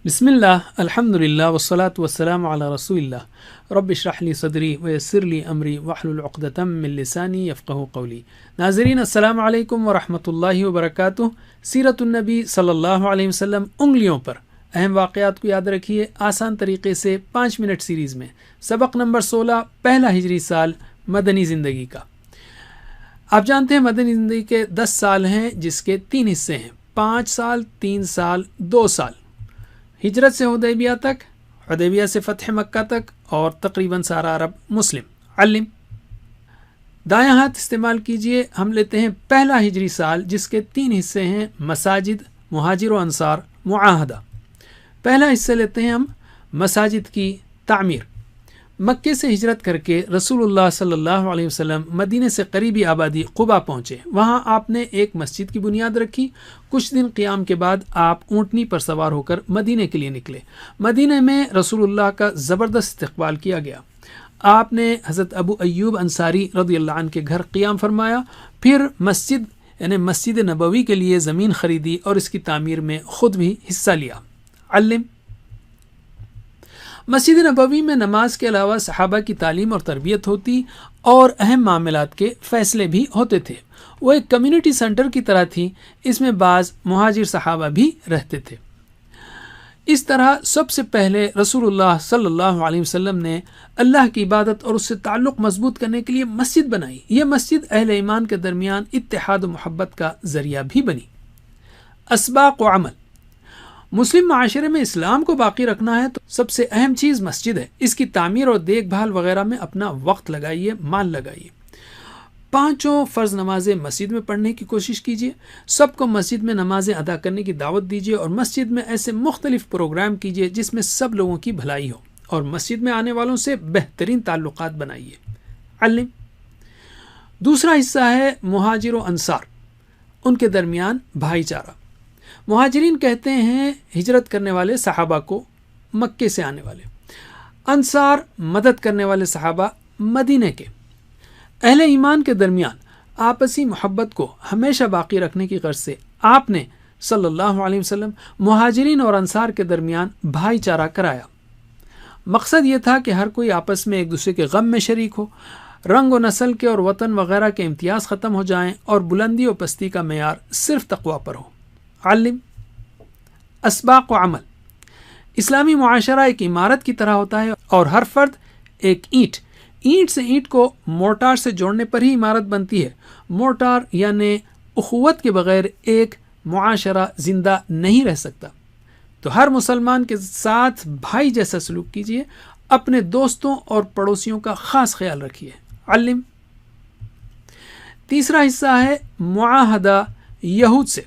بسم اللہ الحمد للہ والصلاة والسلام علی رسول اللہ رب اشرح لی صدری ویسر لی امری واحلل عقدۃ من لسانی یفقہوا قولی۔ ناظرین السلام علیکم ورحمۃ اللہ وبرکاتہ۔ سیرت النبی صلی اللہ علیہ وسلم انگلیوں پر اہم واقعات کو یاد رکھیے آسان طریقے سے 5 منٹ سیریز میں۔ سبق نمبر 16، پہلا ہجری سال مدنی زندگی کا۔ آپ جانتے ہیں مدنی زندگی کے 10 سال ہیں جس کے 3 حصے ہیں، 5 سال، 3 سال، 2 سال۔ ہجرت سے حدیبیہ تک، حدیبیہ سے فتح مکہ تک، اور تقریباً سارا عرب مسلم۔ علم دایاں ہاتھ استعمال کیجئے۔ ہم لیتے ہیں پہلا ہجری سال جس کے 3 حصے ہیں، مساجد، مہاجر و انصار، معاہدہ۔ پہلا حصہ لیتے ہیں ہم مساجد کی تعمیر۔ مکے سے ہجرت کر کے رسول اللہ صلی اللہ علیہ وسلم مدینے سے قریبی آبادی قبا پہنچے۔ وہاں آپ نے ایک مسجد کی بنیاد رکھی۔ کچھ دن قیام کے بعد آپ اونٹنی پر سوار ہو کر مدینے کے لیے نکلے۔ مدینے میں رسول اللہ کا زبردست استقبال کیا گیا۔ آپ نے حضرت ابو ایوب انصاری رضی اللہ عنہ کے گھر قیام فرمایا، پھر مسجد نبوی کے لیے زمین خریدی اور اس کی تعمیر میں خود بھی حصہ لیا۔ علم مسجد نبوی میں نماز کے علاوہ صحابہ کی تعلیم اور تربیت ہوتی اور اہم معاملات کے فیصلے بھی ہوتے تھے۔ وہ ایک کمیونٹی سینٹر کی طرح تھی، اس میں بعض مہاجر صحابہ بھی رہتے تھے۔ اس طرح سب سے پہلے رسول اللہ صلی اللہ علیہ وسلم نے اللہ کی عبادت اور اس سے تعلق مضبوط کرنے کے لیے مسجد بنائی۔ یہ مسجد اہل ایمان کے درمیان اتحاد و محبت کا ذریعہ بھی بنی۔ اسباق و عمل مسلم معاشرے میں اسلام کو باقی رکھنا ہے تو سب سے اہم چیز مسجد ہے۔ اس کی تعمیر اور دیکھ بھال وغیرہ میں اپنا وقت لگائیے، مال لگائیے۔ 5 فرض نمازیں مسجد میں پڑھنے کی کوشش کیجیے۔ سب کو مسجد میں نمازیں ادا کرنے کی دعوت دیجیے اور مسجد میں ایسے مختلف پروگرام کیجیے جس میں سب لوگوں کی بھلائی ہو، اور مسجد میں آنے والوں سے بہترین تعلقات بنائیے۔ علم دوسرا حصہ ہے مہاجر و انصار، ان کے درمیان بھائی چارہ۔ مہاجرین کہتے ہیں ہجرت کرنے والے صحابہ کو، مکے سے آنے والے۔ انصار مدد کرنے والے صحابہ، مدینے کے۔ اہل ایمان کے درمیان آپسی محبت کو ہمیشہ باقی رکھنے کی غرض سے آپ نے صلی اللہ علیہ وسلم مہاجرین اور انصار کے درمیان بھائی چارہ کرایا۔ مقصد یہ تھا کہ ہر کوئی آپس میں ایک دوسرے کے غم میں شریک ہو، رنگ و نسل کے اور وطن وغیرہ کے امتیاز ختم ہو جائیں اور بلندی و پستی کا معیار صرف تقوی پر ہو۔ علم اسباق و عمل اسلامی معاشرہ ایک عمارت کی طرح ہوتا ہے اور ہر فرد ایک اینٹ سے اینٹ کو مورٹار سے جوڑنے پر ہی عمارت بنتی ہے۔ مورٹار یعنی اخوت کے بغیر ایک معاشرہ زندہ نہیں رہ سکتا۔ تو ہر مسلمان کے ساتھ بھائی جیسا سلوک کیجیے، اپنے دوستوں اور پڑوسیوں کا خاص خیال رکھیے۔ علم تیسرا حصہ ہے معاہدہ یہود سے۔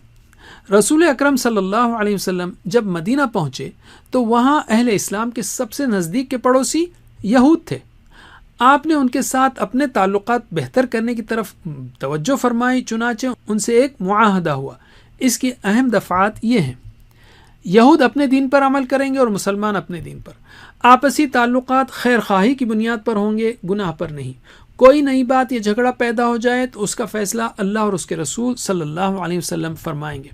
رسول اکرم صلی اللہ علیہ وسلم جب مدینہ پہنچے تو وہاں اہل اسلام کے سب سے نزدیک کے پڑوسی یہود تھے۔ آپ نے ان کے ساتھ اپنے تعلقات بہتر کرنے کی طرف توجہ فرمائی، چنانچہ ان سے ایک معاہدہ ہوا۔ اس کی اہم دفعات یہ ہیں: یہود اپنے دین پر عمل کریں گے اور مسلمان اپنے دین پر۔ آپسی تعلقات خیر خواہی کی بنیاد پر ہوں گے، گناہ پر نہیں۔ کوئی نئی بات یا جھگڑا پیدا ہو جائے تو اس کا فیصلہ اللہ اور اس کے رسول صلی اللہ علیہ وسلم فرمائیں گے۔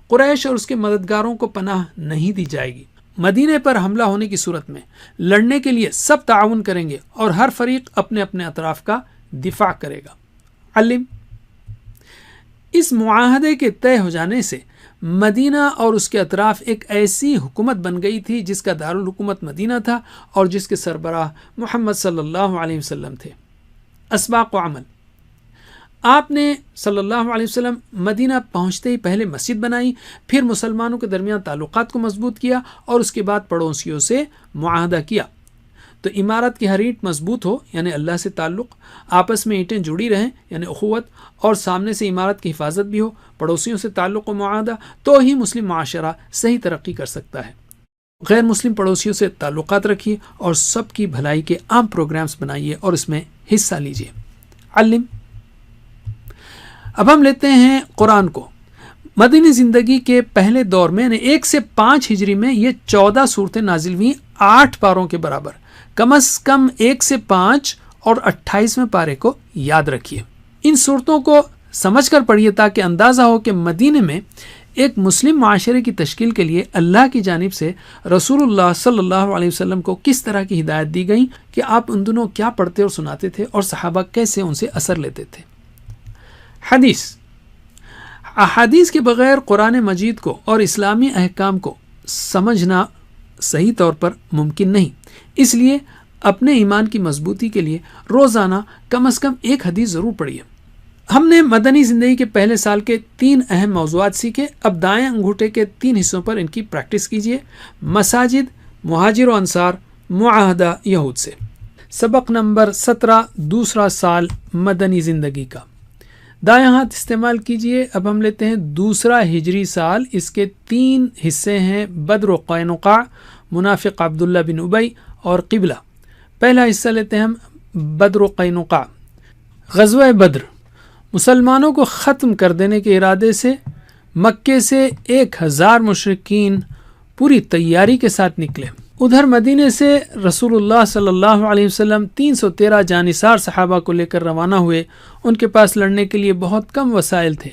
قریش اور اس کے مددگاروں کو پناہ نہیں دی جائے گی۔ مدینے پر حملہ ہونے کی صورت میں لڑنے کے لیے سب تعاون کریں گے اور ہر فریق اپنے اپنے اطراف کا دفاع کرے گا۔ علم اس معاہدے کے طے ہو جانے سے مدینہ اور اس کے اطراف ایک ایسی حکومت بن گئی تھی جس کا دارالحکومت مدینہ تھا اور جس کے سربراہ محمد صلی اللہ علیہ وسلم تھے۔ اسباق و عمل آپ نے صلی اللہ علیہ وسلم مدینہ پہنچتے ہی پہلے مسجد بنائی، پھر مسلمانوں کے درمیان تعلقات کو مضبوط کیا اور اس کے بعد پڑوسیوں سے معاہدہ کیا۔ تو عمارت کی ہر اینٹ مضبوط ہو یعنی اللہ سے تعلق، آپس میں اینٹیں جڑی رہیں یعنی اخوت، اور سامنے سے عمارت کی حفاظت بھی ہو، پڑوسیوں سے تعلق و معاہدہ، تو ہی مسلم معاشرہ صحیح ترقی کر سکتا ہے۔ غیر مسلم پڑوسیوں سے تعلقات رکھیے اور سب کی بھلائی کے عام پروگرامز بنائیے اور اس میں حصہ لیجیے۔ علم اب ہم لیتے ہیں قرآن کو۔ مدنی زندگی کے پہلے دور میں 1 سے 5 ہجری میں یہ 14 صورتیں نازل ہوئیں، 8 پاروں کے برابر۔ کم از کم 1 سے 5 اور 28ویں پارے کو یاد رکھیے۔ ان صورتوں کو سمجھ کر پڑھیے تاکہ اندازہ ہو کہ مدینے میں ایک مسلم معاشرے کی تشکیل کے لیے اللہ کی جانب سے رسول اللہ صلی اللہ علیہ وسلم کو کس طرح کی ہدایت دی گئی کہ آپ ان دنوں کیا پڑھتے اور سناتے تھے اور صحابہ کیسے ان سے اثر لیتے تھے۔ حدیث، احادیث کے بغیر قرآن مجید کو اور اسلامی احکام کو سمجھنا صحیح طور پر ممکن نہیں، اس لیے اپنے ایمان کی مضبوطی کے لیے روزانہ کم از کم ایک حدیث ضرور پڑھیے۔ ہم نے مدنی زندگی کے پہلے سال کے 3 اہم موضوعات سیکھے، اب دائیں انگوٹھے کے 3 حصوں پر ان کی پریکٹس کیجیے۔ مساجد، مہاجر و انصار، معاہدہ یہود سے۔ سبق نمبر 17، دوسرا سال مدنی زندگی کا۔ دائیں ہاتھ استعمال کیجیے۔ اب ہم لیتے ہیں دوسرا ہجری سال، اس کے 3 حصے ہیں، بدر و قینقاع، منافق عبداللہ بن ابی اور قبلہ۔ پہلا حصہ لیتے ہیں ہم بدر و قینقاع۔ غزوہ بدر، مسلمانوں کو ختم کر دینے کے ارادے سے مکے سے 1000 مشرکین پوری تیاری کے ساتھ نکلے۔ ادھر مدینے سے رسول اللہ صلی اللہ علیہ وسلم 313 جانثار صحابہ کو لے کر روانہ ہوئے۔ ان کے پاس لڑنے کے لیے بہت کم وسائل تھے۔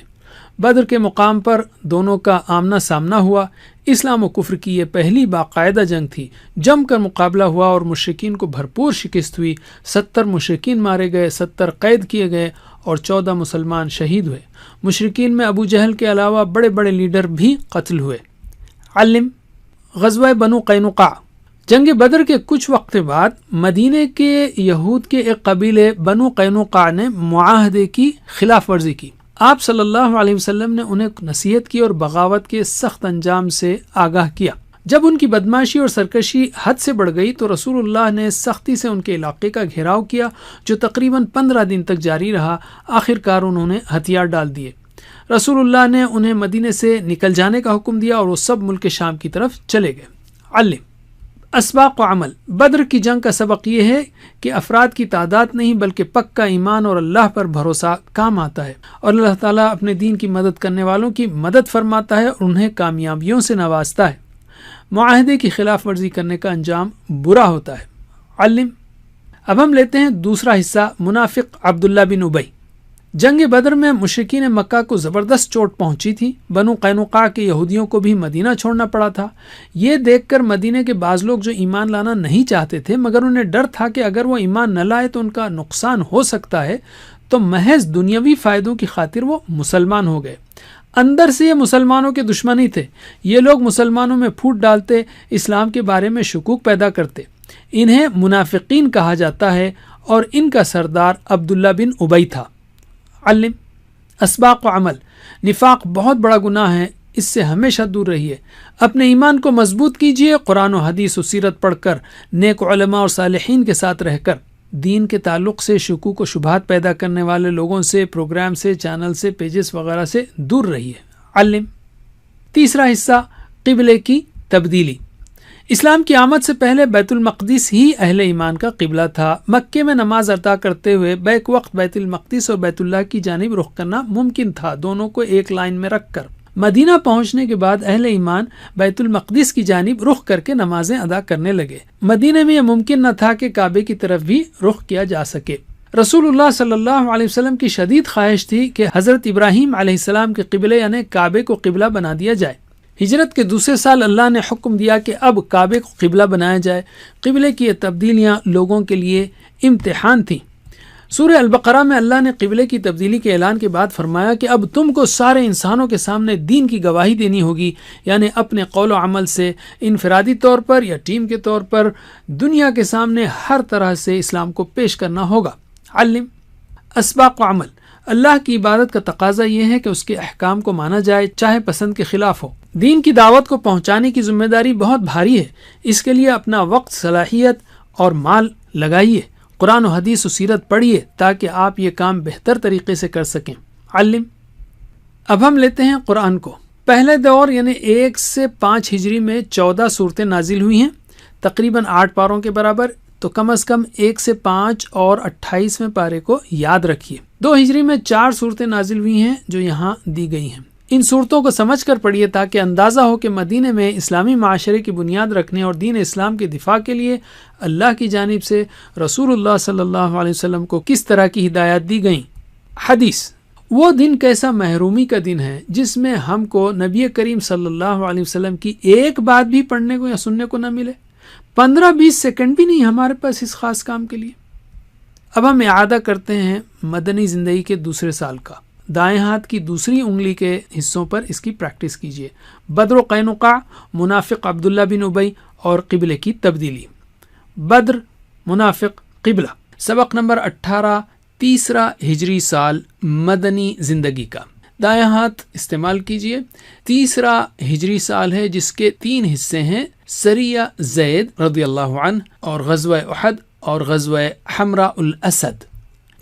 بدر کے مقام پر دونوں کا آمنا سامنا ہوا۔ اسلام و کفر کی یہ پہلی باقاعدہ جنگ تھی۔ جم کر مقابلہ ہوا اور مشرکین کو بھرپور شکست ہوئی۔ 70 مشرکین مارے گئے، 70 قید کیے گئے اور 14 مسلمان شہید ہوئے۔ مشرکین میں ابو جہل کے علاوہ بڑے بڑے لیڈر بھی قتل ہوئے۔ علم، غزوہ بنو قینقاع۔ جنگ بدر کے کچھ وقت بعد مدینے کے یہود کے ایک قبیلے بنو قینقاع نے معاہدے کی خلاف ورزی کی۔ آپ صلی اللہ علیہ وسلم نے انہیں نصیحت کی اور بغاوت کے سخت انجام سے آگاہ کیا۔ جب ان کی بدماشی اور سرکشی حد سے بڑھ گئی تو رسول اللہ نے سختی سے ان کے علاقے کا گھیراؤ کیا، جو تقریباً 15 دن تک جاری رہا۔ آخر کار انہوں نے ہتھیار ڈال دیے۔ رسول اللہ نے انہیں مدینے سے نکل جانے کا حکم دیا اور وہ سب ملک شام کی طرف چلے گئے۔ علم، اسباق و عمل۔ بدر کی جنگ کا سبق یہ ہے کہ افراد کی تعداد نہیں بلکہ پکا ایمان اور اللہ پر بھروسہ کام آتا ہے، اور اللہ تعالیٰ اپنے دین کی مدد کرنے والوں کی مدد فرماتا ہے اور انہیں کامیابیوں سے نوازتا ہے۔ معاہدے کی خلاف ورزی کرنے کا انجام برا ہوتا ہے۔ علم، اب ہم لیتے ہیں دوسرا حصہ، منافق عبداللہ بن ابی۔ جنگ بدر میں مشرکین مکہ کو زبردست چوٹ پہنچی تھی۔ بنو قینقاع کے یہودیوں کو بھی مدینہ چھوڑنا پڑا تھا۔ یہ دیکھ کر مدینے کے بعض لوگ جو ایمان لانا نہیں چاہتے تھے مگر انہیں ڈر تھا کہ اگر وہ ایمان نہ لائے تو ان کا نقصان ہو سکتا ہے، تو محض دنیاوی فائدوں کی خاطر وہ مسلمان ہو گئے۔ اندر سے یہ مسلمانوں کے دشمن ہی تھے۔ یہ لوگ مسلمانوں میں پھوٹ ڈالتے، اسلام کے بارے میں شکوک پیدا کرتے۔ انہیں منافقین کہا جاتا ہے اور ان کا سردار عبداللہ بن ابی تھا۔ علم، اسباق و عمل۔ نفاق بہت بڑا گناہ ہے، اس سے ہمیشہ دور رہیے۔ اپنے ایمان کو مضبوط کیجیے، قرآن و حدیث و سیرت پڑھ کر، نیک علماء اور صالحین کے ساتھ رہ کر۔ دین کے تعلق سے شکوک و شبہات پیدا کرنے والے لوگوں سے، پروگرام سے، چینل سے، پیجز وغیرہ سے دور رہیے۔ علم، تیسرا حصہ، قبلے کی تبدیلی۔ اسلام کی آمد سے پہلے بیت المقدس ہی اہل ایمان کا قبلہ تھا۔ مکے میں نماز ادا کرتے ہوئے بیک وقت بیت المقدس اور بیت اللہ کی جانب رخ کرنا ممکن تھا، دونوں کو ایک لائن میں رکھ کر۔ مدینہ پہنچنے کے بعد اہل ایمان بیت المقدس کی جانب رخ کر کے نمازیں ادا کرنے لگے۔ مدینہ میں یہ ممکن نہ تھا کہ کعبے کی طرف بھی رخ کیا جا سکے۔ رسول اللہ صلی اللہ علیہ وسلم کی شدید خواہش تھی کہ حضرت ابراہیم علیہ السلام کے قبلے یعنی کعبے کو قبلہ بنا دیا جائے۔ ہجرت کے دوسرے سال اللہ نے حکم دیا کہ اب کعبے کو قبلہ بنایا جائے۔ قبلے کی یہ تبدیلیاں لوگوں کے لیے امتحان تھیں۔ سورہ البقرہ میں اللہ نے قبلے کی تبدیلی کے اعلان کے بعد فرمایا کہ اب تم کو سارے انسانوں کے سامنے دین کی گواہی دینی ہوگی، یعنی اپنے قول و عمل سے، انفرادی طور پر یا ٹیم کے طور پر، دنیا کے سامنے ہر طرح سے اسلام کو پیش کرنا ہوگا۔ علم، اسباق و عمل۔ اللہ کی عبادت کا تقاضا یہ ہے کہ اس کے احکام کو مانا جائے، چاہے پسند کے خلاف ہو۔ دین کی دعوت کو پہنچانے کی ذمہ داری بہت بھاری ہے، اس کے لیے اپنا وقت، صلاحیت اور مال لگائیے۔ قرآن و حدیث و سیرت پڑھیے تاکہ آپ یہ کام بہتر طریقے سے کر سکیں۔ علم، اب ہم لیتے ہیں قرآن کو۔ پہلے دور یعنی 1 سے 5 ہجری میں 14 صورتیں نازل ہوئی ہیں، تقریباً 8 پاروں کے برابر، تو کم از کم 1 سے 5 اور 28ویں پارے کو یاد رکھیے۔ 2 ہجری میں 4 صورتیں نازل ہوئی ہیں جو یہاں دی گئی ہیں۔ ان صورتوں کو سمجھ کر پڑھیے تاکہ اندازہ ہو کہ مدینے میں اسلامی معاشرے کی بنیاد رکھنے اور دین اسلام کے دفاع کے لیے اللہ کی جانب سے رسول اللہ صلی اللہ علیہ وسلم کو کس طرح کی ہدایات دی گئیں۔ حدیث، وہ دن کیسا محرومی کا دن ہے جس میں ہم کو نبی کریم صلی اللہ علیہ وسلم کی ایک بات بھی پڑھنے کو یا سننے کو نہ ملے، 15-20 سیکنڈ بھی نہیں ہمارے پاس اس خاص کام کے لیے۔ اب ہم اعادہ کرتے ہیں مدنی زندگی کے دوسرے سال کا۔ دائیں ہاتھ کی دوسری انگلی کے حصوں پر اس کی پریکٹس کیجیے۔ بدر و قینقاع، منافق عبداللہ بن ابی اور قبلے کی تبدیلی۔ بدر، منافق، قبلہ۔ سبق نمبر 18، تیسرا ہجری سال مدنی زندگی کا۔ دائیں ہاتھ استعمال کیجیے۔ تیسرا ہجری سال ہے جس کے 3 حصے ہیں، سریہ زید رضی اللہ عنہ اور غزوہ احد اور غزوہ حمراء الاسد۔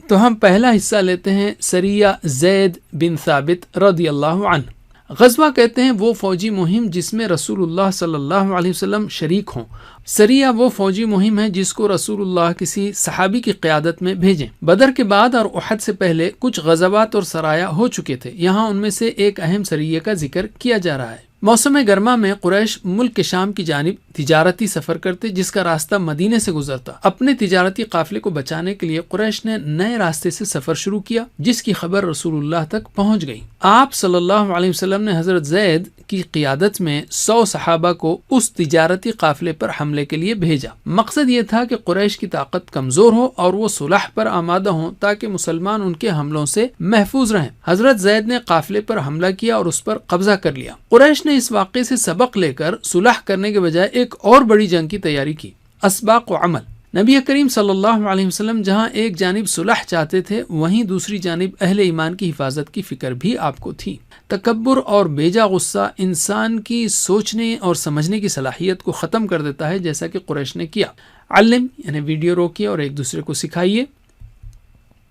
تو ہم پہلا حصہ لیتے ہیں سریہ زید بن ثابت رضی اللہ عنہ۔ غزوہ کہتے ہیں وہ فوجی مہم جس میں رسول اللہ صلی اللہ علیہ وسلم شریک ہوں۔ سریہ وہ فوجی مہم ہے جس کو رسول اللہ کسی صحابی کی قیادت میں بھیجیں۔ بدر کے بعد اور احد سے پہلے کچھ غزوات اور سرایا ہو چکے تھے، یہاں ان میں سے ایک اہم سریہ کا ذکر کیا جا رہا ہے۔ موسم گرما میں قریش ملک کے شام کی جانب تجارتی سفر کرتے جس کا راستہ مدینے سے گزرتا۔ اپنے تجارتی قافلے کو بچانے کے لیے قریش نے نئے راستے سے سفر شروع کیا جس کی خبر رسول اللہ تک پہنچ گئی۔ آپ صلی اللہ علیہ وسلم نے حضرت زید کی قیادت میں 100 صحابہ کو اس تجارتی قافلے پر حملے کے لیے بھیجا۔ مقصد یہ تھا کہ قریش کی طاقت کمزور ہو اور وہ صلح پر آمادہ ہوں تاکہ مسلمان ان کے حملوں سے محفوظ رہیں۔ حضرت زید نے قافلے پر حملہ کیا اور اس پر قبضہ کر لیا۔ قریش نے اس واقعے سے سبق لے کر صلح کرنے کے بجائے ایک اور بڑی جنگ کی تیاری کی، اسباق و عمل۔ نبی کریم صلی اللہ علیہ وسلم جہاں ایک جانب صلح چاہتے تھے وہیں دوسری جانب اہل ایمان کی حفاظت کی فکر بھی آپ کو تھی۔ تکبر اور بیجا غصہ انسان کی سوچنے اور سمجھنے کی صلاحیت کو ختم کر دیتا ہے، جیسا کہ قریش نے کیا۔ علم یعنی ویڈیو روکیے اور ایک دوسرے کو سکھائیے۔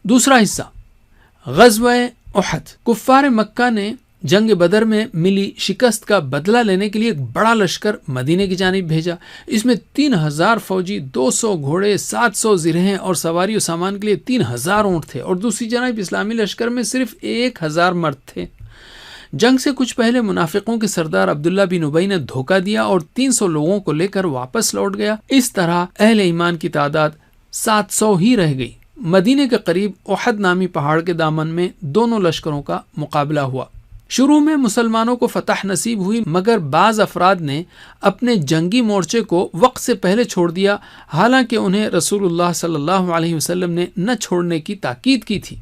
دوسرا حصہ غزوہ احد۔ کفار مکہ نے جنگ بدر میں ملی شکست کا بدلہ لینے کے لیے ایک بڑا لشکر مدینے کی جانب بھیجا۔ اس میں 3000 فوجی، 200 گھوڑے، 700 زرہیں اور سواری و سامان کے لیے 3000 اونٹ تھے، اور دوسری جانب اسلامی لشکر میں صرف 1000 مرد تھے۔ جنگ سے کچھ پہلے منافقوں کے سردار عبداللہ بن ابی نے دھوکہ دیا اور 300 لوگوں کو لے کر واپس لوٹ گیا۔ اس طرح اہل ایمان کی تعداد 700 ہی رہ گئی۔ مدینے کے قریب احد نامی پہاڑ کے دامن میں دونوں لشکروں کا مقابلہ ہوا۔ شروع میں مسلمانوں کو فتح نصیب ہوئی، مگر بعض افراد نے اپنے جنگی مورچے کو وقت سے پہلے چھوڑ دیا، حالانکہ انہیں رسول اللہ صلی اللہ علیہ وسلم نے نہ چھوڑنے کی تاکید کی تھی۔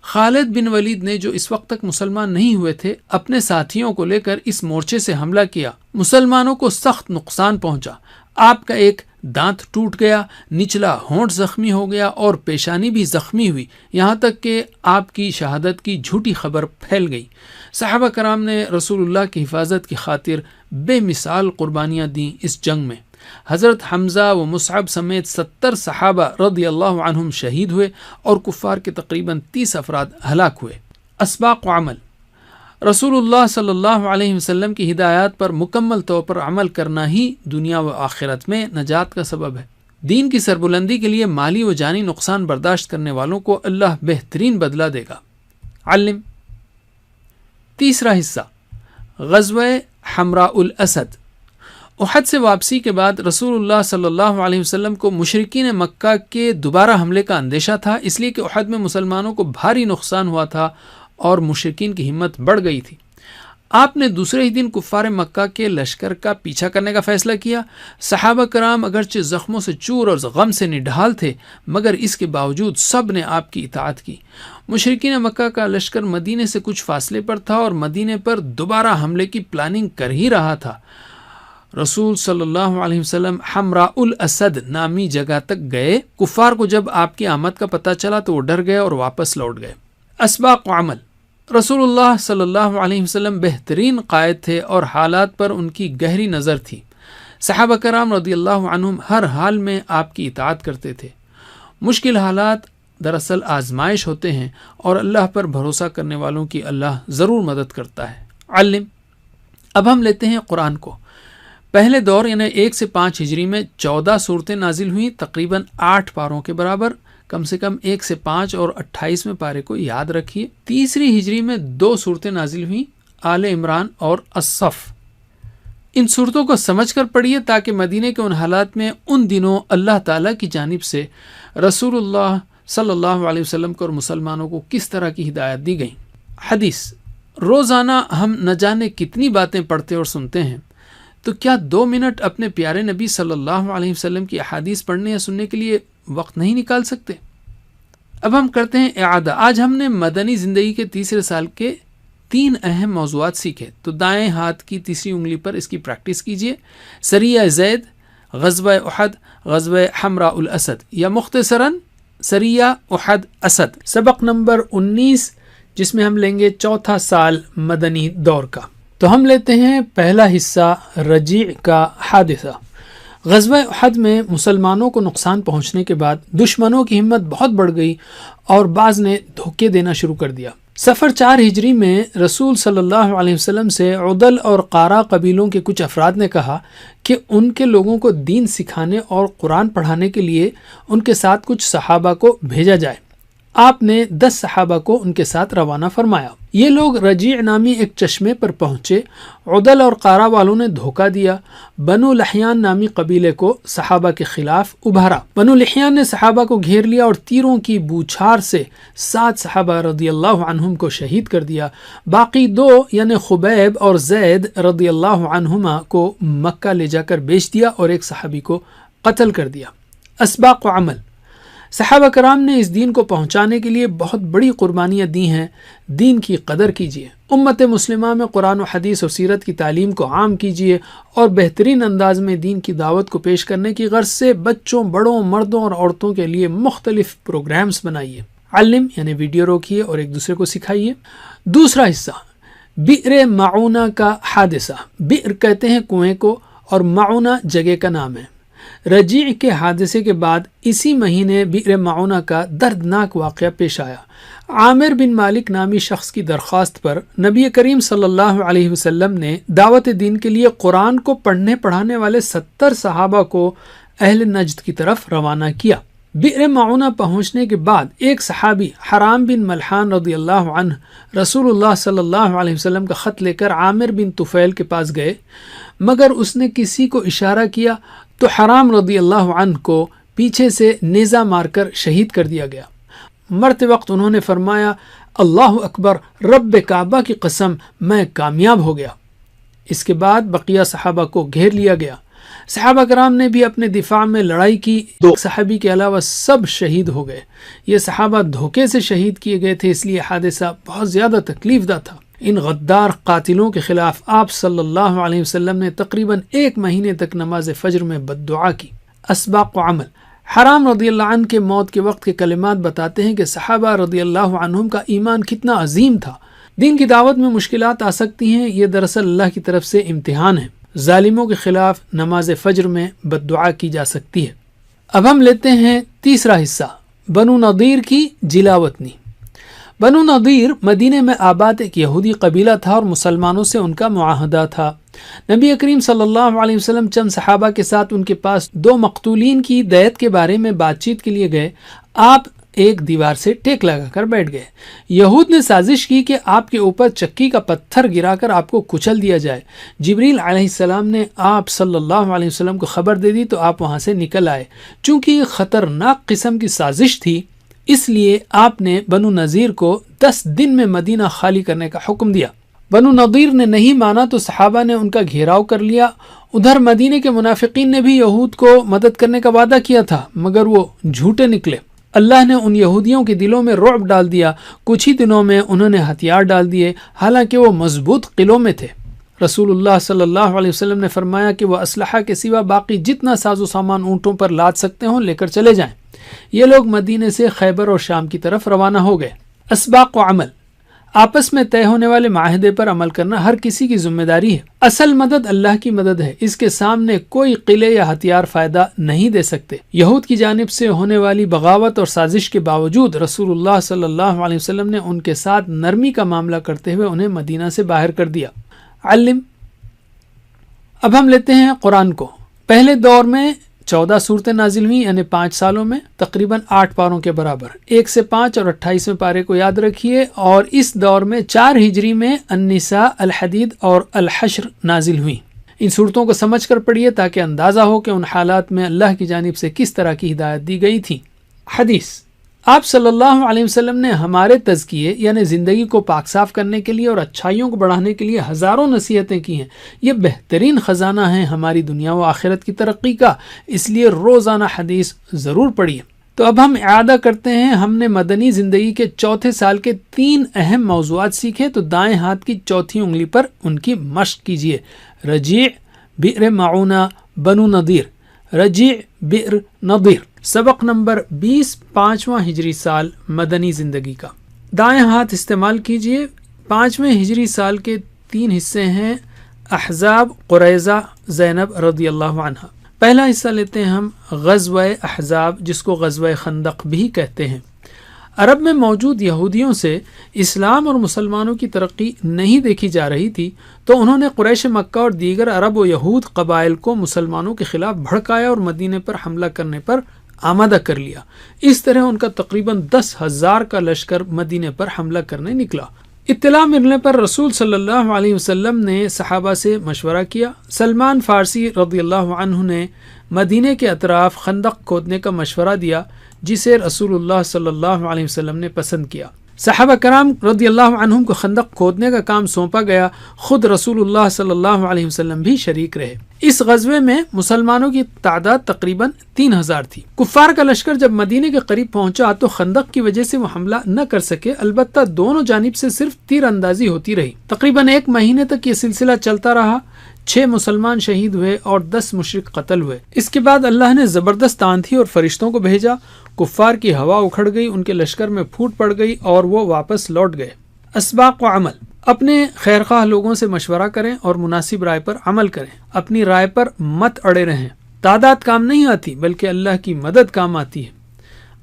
خالد بن ولید نے، جو اس وقت تک مسلمان نہیں ہوئے تھے، اپنے ساتھیوں کو لے کر اس مورچے سے حملہ کیا۔ مسلمانوں کو سخت نقصان پہنچا۔ آپ کا ایک دانت ٹوٹ گیا، نچلا ہونٹ زخمی ہو گیا اور پیشانی بھی زخمی ہوئی، یہاں تک کہ آپ کی شہادت کی جھوٹی خبر پھیل گئی۔ صحابہ کرام نے رسول اللہ کی حفاظت کی خاطر بے مثال قربانیاں دیں۔ اس جنگ میں حضرت حمزہ و مصعب سمیت 70 صحابہ رضی اللہ عنہم شہید ہوئے اور کفار کے تقریباً 30 افراد ہلاک ہوئے۔ اسباق و عمل۔ رسول اللہ صلی اللہ علیہ وسلم کی ہدایات پر مکمل طور پر عمل کرنا ہی دنیا و آخرت میں نجات کا سبب ہے۔ دین کی سربلندی کے لیے مالی و جانی نقصان برداشت کرنے والوں کو اللہ بہترین بدلہ دے گا۔ علم۔ تیسرا حصہ غزوہ حمراء الاسد۔ احد سے واپسی کے بعد رسول اللہ صلی اللہ علیہ وسلم کو مشرکین مکہ کے دوبارہ حملے کا اندیشہ تھا، اس لیے کہ احد میں مسلمانوں کو بھاری نقصان ہوا تھا اور مشرکین کی ہمت بڑھ گئی تھی۔ آپ نے دوسرے ہی دن کفار مکہ کے لشکر کا پیچھا کرنے کا فیصلہ کیا۔ صحابہ کرام اگرچہ زخموں سے چور اور غم سے نڈھال تھے، مگر اس کے باوجود سب نے آپ کی اطاعت کی۔ مشرکین مکہ کا لشکر مدینے سے کچھ فاصلے پر تھا اور مدینے پر دوبارہ حملے کی پلاننگ کر ہی رہا تھا۔ رسول صلی اللہ علیہ وسلم حمراء الاسد نامی جگہ تک گئے۔ کفار کو جب آپ کی آمد کا پتہ چلا تو وہ ڈر گئے اور واپس لوٹ گئے۔ اسباق و عمل۔ رسول اللہ صلی اللہ علیہ وسلم بہترین قائد تھے اور حالات پر ان کی گہری نظر تھی۔ صحابہ کرام رضی اللہ عنہم ہر حال میں آپ کی اطاعت کرتے تھے۔ مشکل حالات دراصل آزمائش ہوتے ہیں اور اللہ پر بھروسہ کرنے والوں کی اللہ ضرور مدد کرتا ہے۔ علم۔ اب ہم لیتے ہیں قرآن کو۔ پہلے دور یعنی 1 سے 5 ہجری میں 14 صورتیں نازل ہوئیں، تقریباً 8 پاروں کے برابر۔ کم سے کم 1 سے 5 اور 28ویں پارے کو یاد رکھیے۔ تیسری ہجری میں 2 صورتیں نازل ہوئیں، آل عمران اور الصف۔ ان صورتوں کو سمجھ کر پڑھیے تاکہ مدینے کے ان حالات میں ان دنوں اللہ تعالیٰ کی جانب سے رسول اللہ صلی اللہ علیہ وسلم کو اور مسلمانوں کو کس طرح کی ہدایت دی گئی۔ حدیث، روزانہ ہم نہ جانے کتنی باتیں پڑھتے اور سنتے ہیں، تو کیا 2 منٹ اپنے پیارے نبی صلی اللہ علیہ وسلم کی احادیث پڑھنے یا سننے کے لیے وقت نہیں نکال سکتے؟ اب ہم کرتے ہیں اعادہ۔ آج ہم نے مدنی زندگی کے تیسرے سال کے 3 اہم موضوعات سیکھے، تو دائیں ہاتھ کی تیسری انگلی پر اس کی پریکٹس کیجیے۔ سریہ زید، غزوہ احد، غزوہ حمراء الاسد، یا مختصراً سریہ احد اسد۔ سبق نمبر 19، جس میں ہم لیں گے چوتھا سال مدنی دور کا۔ تو ہم لیتے ہیں پہلا حصہ، رجیع کا حادثہ۔ غزوہ احد میں مسلمانوں کو نقصان پہنچنے کے بعد دشمنوں کی ہمت بہت بڑھ گئی اور بعض نے دھوکے دینا شروع کر دیا۔ صفر 4 ہجری میں رسول صلی اللہ علیہ وسلم سے عدل اور قارا قبیلوں کے کچھ افراد نے کہا کہ ان کے لوگوں کو دین سکھانے اور قرآن پڑھانے کے لیے ان کے ساتھ کچھ صحابہ کو بھیجا جائے۔ آپ نے 10 صحابہ کو ان کے ساتھ روانہ فرمایا۔ یہ لوگ رجیع نامی ایک چشمے پر پہنچے۔ عدل اور قارا والوں نے دھوکہ دیا۔ بنو لحیان نامی قبیلے کو صحابہ کے خلاف ابھارا۔ بنو لحیان نے صحابہ کو گھیر لیا اور تیروں کی بوچھار سے 7 صحابہ رضی اللہ عنہم کو شہید کر دیا۔ باقی 2 یعنی خبیب اور زید رضی اللہ عنہما کو مکہ لے جا کر بیچ دیا اور ایک صحابی کو قتل کر دیا۔ اسباق و عمل، صحابہ کرام نے اس دین کو پہنچانے کے لیے بہت بڑی قربانیاں دی ہیں۔ دین کی قدر کیجیے، امت مسلمہ میں قرآن و حدیث و سیرت کی تعلیم کو عام کیجیے اور بہترین انداز میں دین کی دعوت کو پیش کرنے کی غرض سے بچوں، بڑوں، مردوں اور عورتوں کے لیے مختلف پروگرامز بنائیے۔ علم یعنی ویڈیو روکیے اور ایک دوسرے کو سکھائیے۔ دوسرا حصہ، بئر معونہ کا حادثہ۔ بئر کہتے ہیں کنویں کو اور معونہ جگہ کا نام ہے۔ رجیع کے حادثے کے بعد اسی مہینے بئر معونہ کا دردناک واقعہ پیش آیا۔ عامر بن مالک نامی شخص کی درخواست پر نبی کریم صلی اللہ علیہ وسلم نے دعوت دین کے لیے قرآن کو پڑھنے پڑھانے والے 70 صحابہ کو اہل نجد کی طرف روانہ کیا۔ بئر معونہ پہنچنے کے بعد ایک صحابی حرام بن ملحان رضی اللہ عنہ رسول اللہ صلی اللہ علیہ وسلم کا خط لے کر عامر بن طفیل کے پاس گئے، مگر اس نے کسی کو اشارہ کیا تو حرام رضی اللہ عنہ کو پیچھے سے نیزہ مار کر شہید کر دیا گیا۔ مرتے وقت انہوں نے فرمایا، اللہ اکبر، رب کعبہ کی قسم، میں کامیاب ہو گیا۔ اس کے بعد بقیہ صحابہ کو گھیر لیا گیا۔ صحابہ کرام نے بھی اپنے دفاع میں لڑائی کی۔ 2 صحابی کے علاوہ سب شہید ہو گئے۔ یہ صحابہ دھوکے سے شہید کیے گئے تھے، اس لیے حادثہ بہت زیادہ تکلیف دہ تھا۔ ان غدار قاتلوں کے خلاف آپ صلی اللہ علیہ وسلم نے تقریباً 1 مہینے تک نماز فجر میں بد دعا کی۔ اسباق و عمل، حرام رضی اللہ عنہ کے موت کے وقت کے کلمات بتاتے ہیں کہ صحابہ رضی اللہ عنہم کا ایمان کتنا عظیم تھا۔ دین کی دعوت میں مشکلات آ سکتی ہیں، یہ دراصل اللہ کی طرف سے امتحان ہے۔ ظالموں کے خلاف نماز فجر میں بد دعا کی جا سکتی ہے۔ اب ہم لیتے ہیں تیسرا حصہ، بنو نضیر کی جلاوطنی۔ بنو نضیر مدینے میں آباد ایک یہودی قبیلہ تھا اور مسلمانوں سے ان کا معاہدہ تھا۔ نبی کریم صلی اللہ علیہ وسلم چند صحابہ کے ساتھ ان کے پاس 2 مقتولین کی دیت کے بارے میں بات چیت کے لیے گئے۔ آپ ایک دیوار سے ٹیک لگا کر بیٹھ گئے۔ یہود نے سازش کی کہ آپ کے اوپر چکی کا پتھر گرا کر آپ کو کچل دیا جائے۔ جبریل علیہ السلام نے آپ صلی اللہ علیہ وسلم کو خبر دے دی تو آپ وہاں سے نکل آئے۔ چونکہ یہ خطرناک قسم کی سازش تھی، اس لیے آپ نے بنو نذیر کو 10 دن میں مدینہ خالی کرنے کا حکم دیا۔ بنو نضیر نے نہیں مانا تو صحابہ نے ان کا گھیراؤ کر لیا۔ ادھر مدینے کے منافقین نے بھی یہود کو مدد کرنے کا وعدہ کیا تھا، مگر وہ جھوٹے نکلے۔ اللہ نے ان یہودیوں کے دلوں میں رعب ڈال دیا۔ کچھ ہی دنوں میں انہوں نے ہتھیار ڈال دیے، حالانکہ وہ مضبوط قلعوں میں تھے۔ رسول اللہ صلی اللہ علیہ وسلم نے فرمایا کہ وہ اسلحہ کے سوا باقی جتنا ساز و سامان اونٹوں پر لاد سکتے ہوں لے کر چلے جائیں۔ یہ لوگ مدینے سے خیبر اور شام کی طرف روانہ ہو گئے۔ اسباق و عمل، آپس میں طے ہونے والے معاہدے پر عمل کرنا ہر کسی کی ذمہ داری ہے۔ اصل مدد اللہ کی مدد ہے، اس کے سامنے کوئی قلعے یا ہتھیار فائدہ نہیں دے سکتے۔ یہود کی جانب سے ہونے والی بغاوت اور سازش کے باوجود رسول اللہ صلی اللہ علیہ وسلم نے ان کے ساتھ نرمی کا معاملہ کرتے ہوئے انہیں مدینہ سے باہر کر دیا۔ علم، اب ہم لیتے ہیں قرآن کو۔ پہلے دور میں 14 صورتیں نازل ہوئیں، یعنی 5 سالوں میں تقریباً 8 پاروں کے برابر۔ 1 سے 5 اور 28ویں پارے کو یاد رکھیے۔ اور اس دور میں 4 ہجری میں النساء، الحدید اور الحشر نازل ہوئیں۔ ان صورتوں کو سمجھ کر پڑھیے تاکہ اندازہ ہو کہ ان حالات میں اللہ کی جانب سے کس طرح کی ہدایت دی گئی تھی۔ حدیث، آپ صلی اللہ علیہ وسلم نے ہمارے تزکیے یعنی زندگی کو پاک صاف کرنے کے لیے اور اچھائیوں کو بڑھانے کے لیے ہزاروں نصیحتیں کی ہیں. یہ بہترین خزانہ ہیں ہماری دنیا و آخرت کی ترقی کا، اس لیے روزانہ حدیث ضرور پڑھیے. تو اب ہم اعادہ کرتے ہیں. ہم نے مدنی زندگی کے چوتھے سال کے 3 اہم موضوعات سیکھے. تو دائیں ہاتھ کی چوتھی انگلی پر ان کی مشق کیجیے. رجیع، بئر معونہ، بنو نضیر. رجیع، بئر، نضیر. سبق نمبر 20، 5واں ہجری سال مدنی زندگی کا. دائیں ہاتھ استعمال کیجیے. 5ویں ہجری سال کے 3 حصے ہیں: احزاب، قریظہ، زینب رضی اللہ عنہ. پہلا حصہ لیتے ہیں ہم غزوہ احزاب، جس کو غزوہ خندق بھی کہتے ہیں. عرب میں موجود یہودیوں سے اسلام اور مسلمانوں کی ترقی نہیں دیکھی جا رہی تھی، تو انہوں نے قریش مکہ اور دیگر عرب و یہود قبائل کو مسلمانوں کے خلاف بھڑکایا اور مدینے پر حملہ کرنے پر آمادہ کر لیا. اس طرح ان کا تقریباً 10,000 کا لشکر مدینے پر حملہ کرنے نکلا. اطلاع ملنے پر رسول صلی اللہ علیہ وسلم نے صحابہ سے مشورہ کیا. سلمان فارسی رضی اللہ عنہ نے مدینے کے اطراف خندق کھودنے کا مشورہ دیا، جسے رسول اللہ صلی اللہ علیہ وسلم نے پسند کیا. صحابہ کرام رضی اللہ عنہم کو خندق کھودنے کا کام سونپا گیا. خود رسول اللہ صلی اللہ علیہ وسلم بھی شریک رہے. اس غزوے میں مسلمانوں کی تعداد تقریباً 3,000 تھی. کفار کا لشکر جب مدینے کے قریب پہنچا تو خندق کی وجہ سے وہ حملہ نہ کر سکے، البتہ دونوں جانب سے صرف تیر اندازی ہوتی رہی. تقریباً 1 مہینے تک یہ سلسلہ چلتا رہا. 6 مسلمان شہید ہوئے اور 10 مشرک قتل ہوئے. اس کے بعد اللہ نے زبردست آندھی اور فرشتوں کو بھیجا. کفار کی ہوا اکھڑ گئی، ان کے لشکر میں پھوٹ پڑ گئی اور وہ واپس لوٹ گئے. اسباق و عمل: اپنے خیرخواہ لوگوں سے مشورہ کریں اور مناسب رائے پر عمل کریں. اپنی رائے پر مت اڑے رہیں. تعداد کام نہیں آتی بلکہ اللہ کی مدد کام آتی ہے.